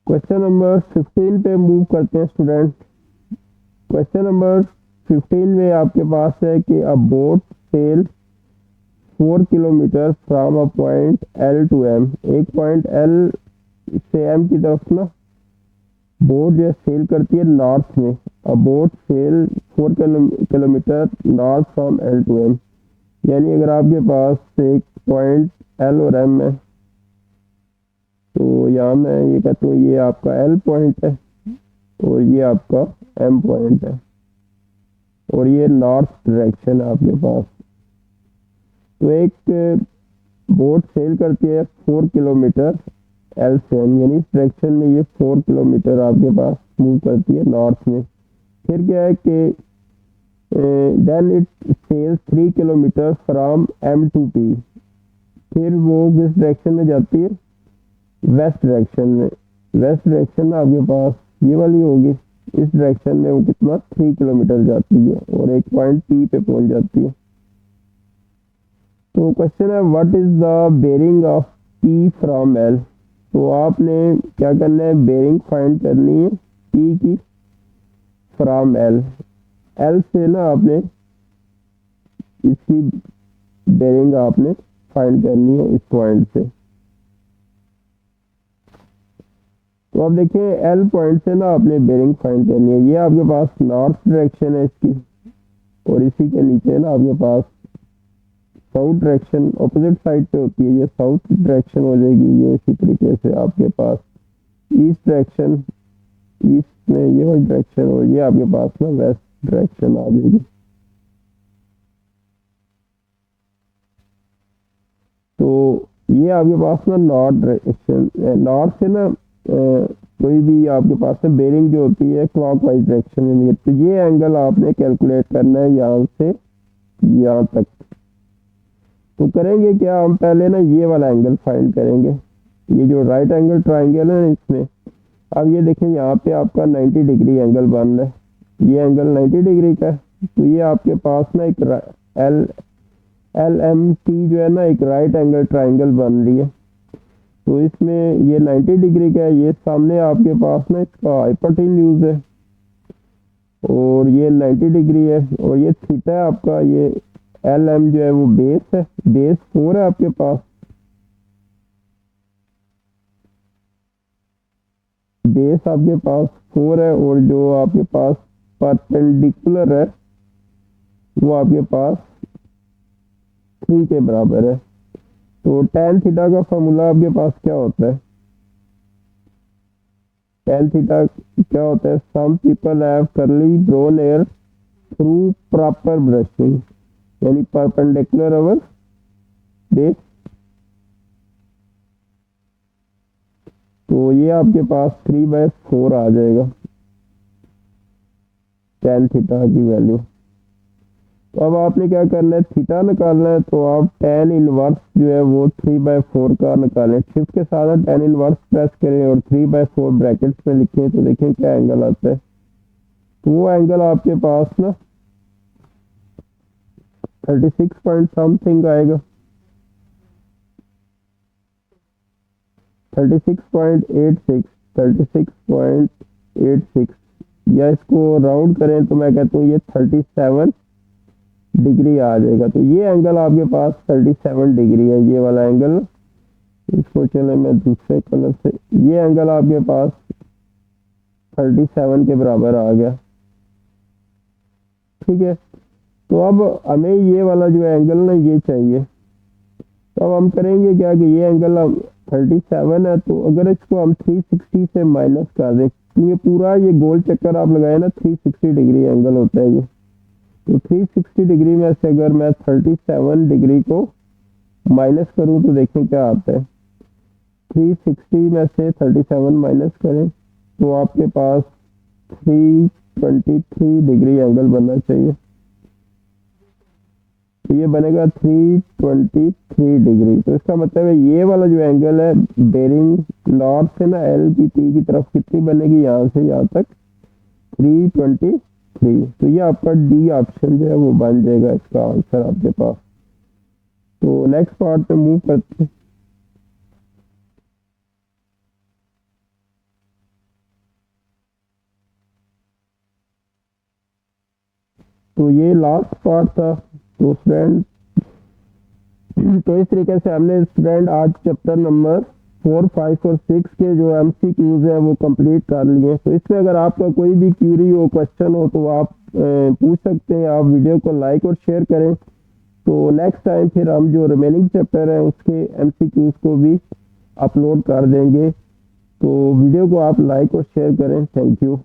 क्वेश्चन नंबर 15 पे मूव करते हैं स्टूडेंट। क्वेश्चन नंबर 15 में आपके पास है कि a boat sail 4 kilometre from a point L to M. एक पॉइंट एल से एम की तरफ ना बोट जो सेल करती है नॉर्थ में। A boat sail 4 kilometre north from L to M. यानी अगर आपके पास एक पॉइंट एल और एम है तो यहाँ मैं ये कहता हूँ ये आपका एल पॉइंट है और ये आपका एम पॉइंट है और ये नॉर्थ डायरेक्शन है आपके पास। तो एक बोट सेल करती है 4 किलोमीटर एल से एम, यानी इस डायरेक्शन में ये 4 किलोमीटर आपके पास मूव करती है नॉर्थ में। फिर क्या है कि then it sails 3 kilometre from M to P. फिर वो किस डायरेक्शन में जाती है, वेस्ट डायरेक्शन में। वेस्ट डायरेक्शन आपके पास ये वाली होगी, इस डायरेक्शन में वो कितना 3 किलोमीटर जाती है और एक पॉइंट पी पे पहुंच जाती है। तो क्वेश्चन है what is the bearing of P from L. तो आपने क्या करना है, बेरिंग फाइंड करनी है पी की फ्रॉम एल। एल से ना आपने इसकी बेरिंग आपने फाइंड करनी है इस पॉइंट से। तो अब देखिए एल पॉइंट से ना आपने बेरिंग फाइंड करनी है। ये आपके पास नॉर्थ डायरेक्शन है इसकी, और इसी के नीचे ना आपके पास साउथ डायरेक्शन ऑपोजिट साइड पे होती है, ये साउथ डायरेक्शन हो जाएगी। ये इसी तरीके से आपके पास ईस्ट डायरेक्शन, ईस्ट में ये वाली डायरेक्शन, और ये आपके पास ना वेस्ट डायरेक्शन आ जाएगी। तो ये आपके पास ना नॉर्थ डायरेक्शन, नॉर्थ से ना कोई भी आपके पास में बेरिंग जो होती है क्लॉकवाइज डायरेक्शन में। तो ये एंगल आपने कैलकुलेट करना है यहाँ से यहाँ तक। तो करेंगे क्या, हम पहले ना ये वाला एंगल फाइंड करेंगे, ये जो राइट एंगल ट्राइंगल है ना इसमें। अब ये देखें यहाँ पे आपका 90 डिग्री एंगल बन रहा है, ये एंगल 90 डिग्री का है। तो ये आपके पास ना एक LMT जो है ना एक राइट एंगल ट्राइंगल बन रही है। तो इसमें ये 90 डिग्री का है, ये सामने आपके पास ना इसका हाइपोटेन्यूज है, और ये 90 डिग्री है, और ये थीटा है आपका। ये LM जो है वो बेस है, बेस 4 है आपके पास, बेस आपके पास 4 है, और जो आपके पास परपेंडिकुलर है वो आपके पास 3 के बराबर है। तो tan थीटा का फॉर्मूला आपके पास क्या होता है, tan थीटा क्या होता है, some people have curly brown hair through proper brushing, यानी परपेंडिकुलर ओवर बेस। तो ये आपके पास 3/4 आ जाएगा tan थीटा की वैल्यू। तो अब आपने क्या करना है, थीटा निकालना है। तो आप tan इनवर्स जो है वो 3/4 का निकालें, शिफ्ट के साथ tan इनवर्स प्रेस करें और 3/4 ब्रैकेट्स में लिखें। तो देखें क्या एंगल आता है। तो वो एंगल आपके पास ना 36 पॉइंट समथिंग आएगा, 36.86, 36.86, या इसको राउंड करें तो मैं कहता हूँ ये 37 डिग्री आ जाएगा। तो ये एंगल आपके पास 37 डिग्री है, ये वाला एंगल। इसको चले मैं दूसरे कलर से, ये एंगल आपके पास 37 के बराबर आ गया, ठीक है। तो अब हमें ये वाला जो एंगल ना ये चाहिए। तो अब हम करेंगे क्या कि ये एंगल 37 है, तो अगर इसको हम 360 से माइनस कर दें, तो ये पूरा ये गोल चक्कर आप लगाए ना 360 डिग्री एंगल होता है ये। तो 360 डिग्री में से अगर मैं 37 डिग्री को माइनस करूं तो देखें क्या आता है। 360 में से 37 माइनस करें तो आपके पास 323 डिग्री एंगल बनना चाहिए। तो ये बनेगा 323 डिग्री। तो इसका मतलब है ये वाला जो एंगल है बेरिंग नॉर्थ से ना LPT की तरफ कितनी बनेगी, यहाँ से यहाँ तक 323। तो ये आपका डी ऑप्शन जो है वो बन जाएगा इसका आंसर आपके पास। तो नेक्स्ट पार्ट पे मूव करते हैं। तो ये लास्ट पार्ट था। तो स्टूडेंट, तो इस तरीके से हमने स्टूडेंट आज चैप्टर नंबर 4, 5 और 6 के जो MCQs हैं वो कंप्लीट कर लिए। तो इसमें अगर आपका कोई भी क्यूरी हो, क्वेश्चन हो, तो आप पूछ सकते हैं। आप वीडियो को लाइक और शेयर करें। तो नेक्स्ट टाइम फिर हम जो रिमेनिंग चैप्टर है उसके MCQs को भी अपलोड कर देंगे। तो वीडियो को आप लाइक और शेयर करें। Thank you.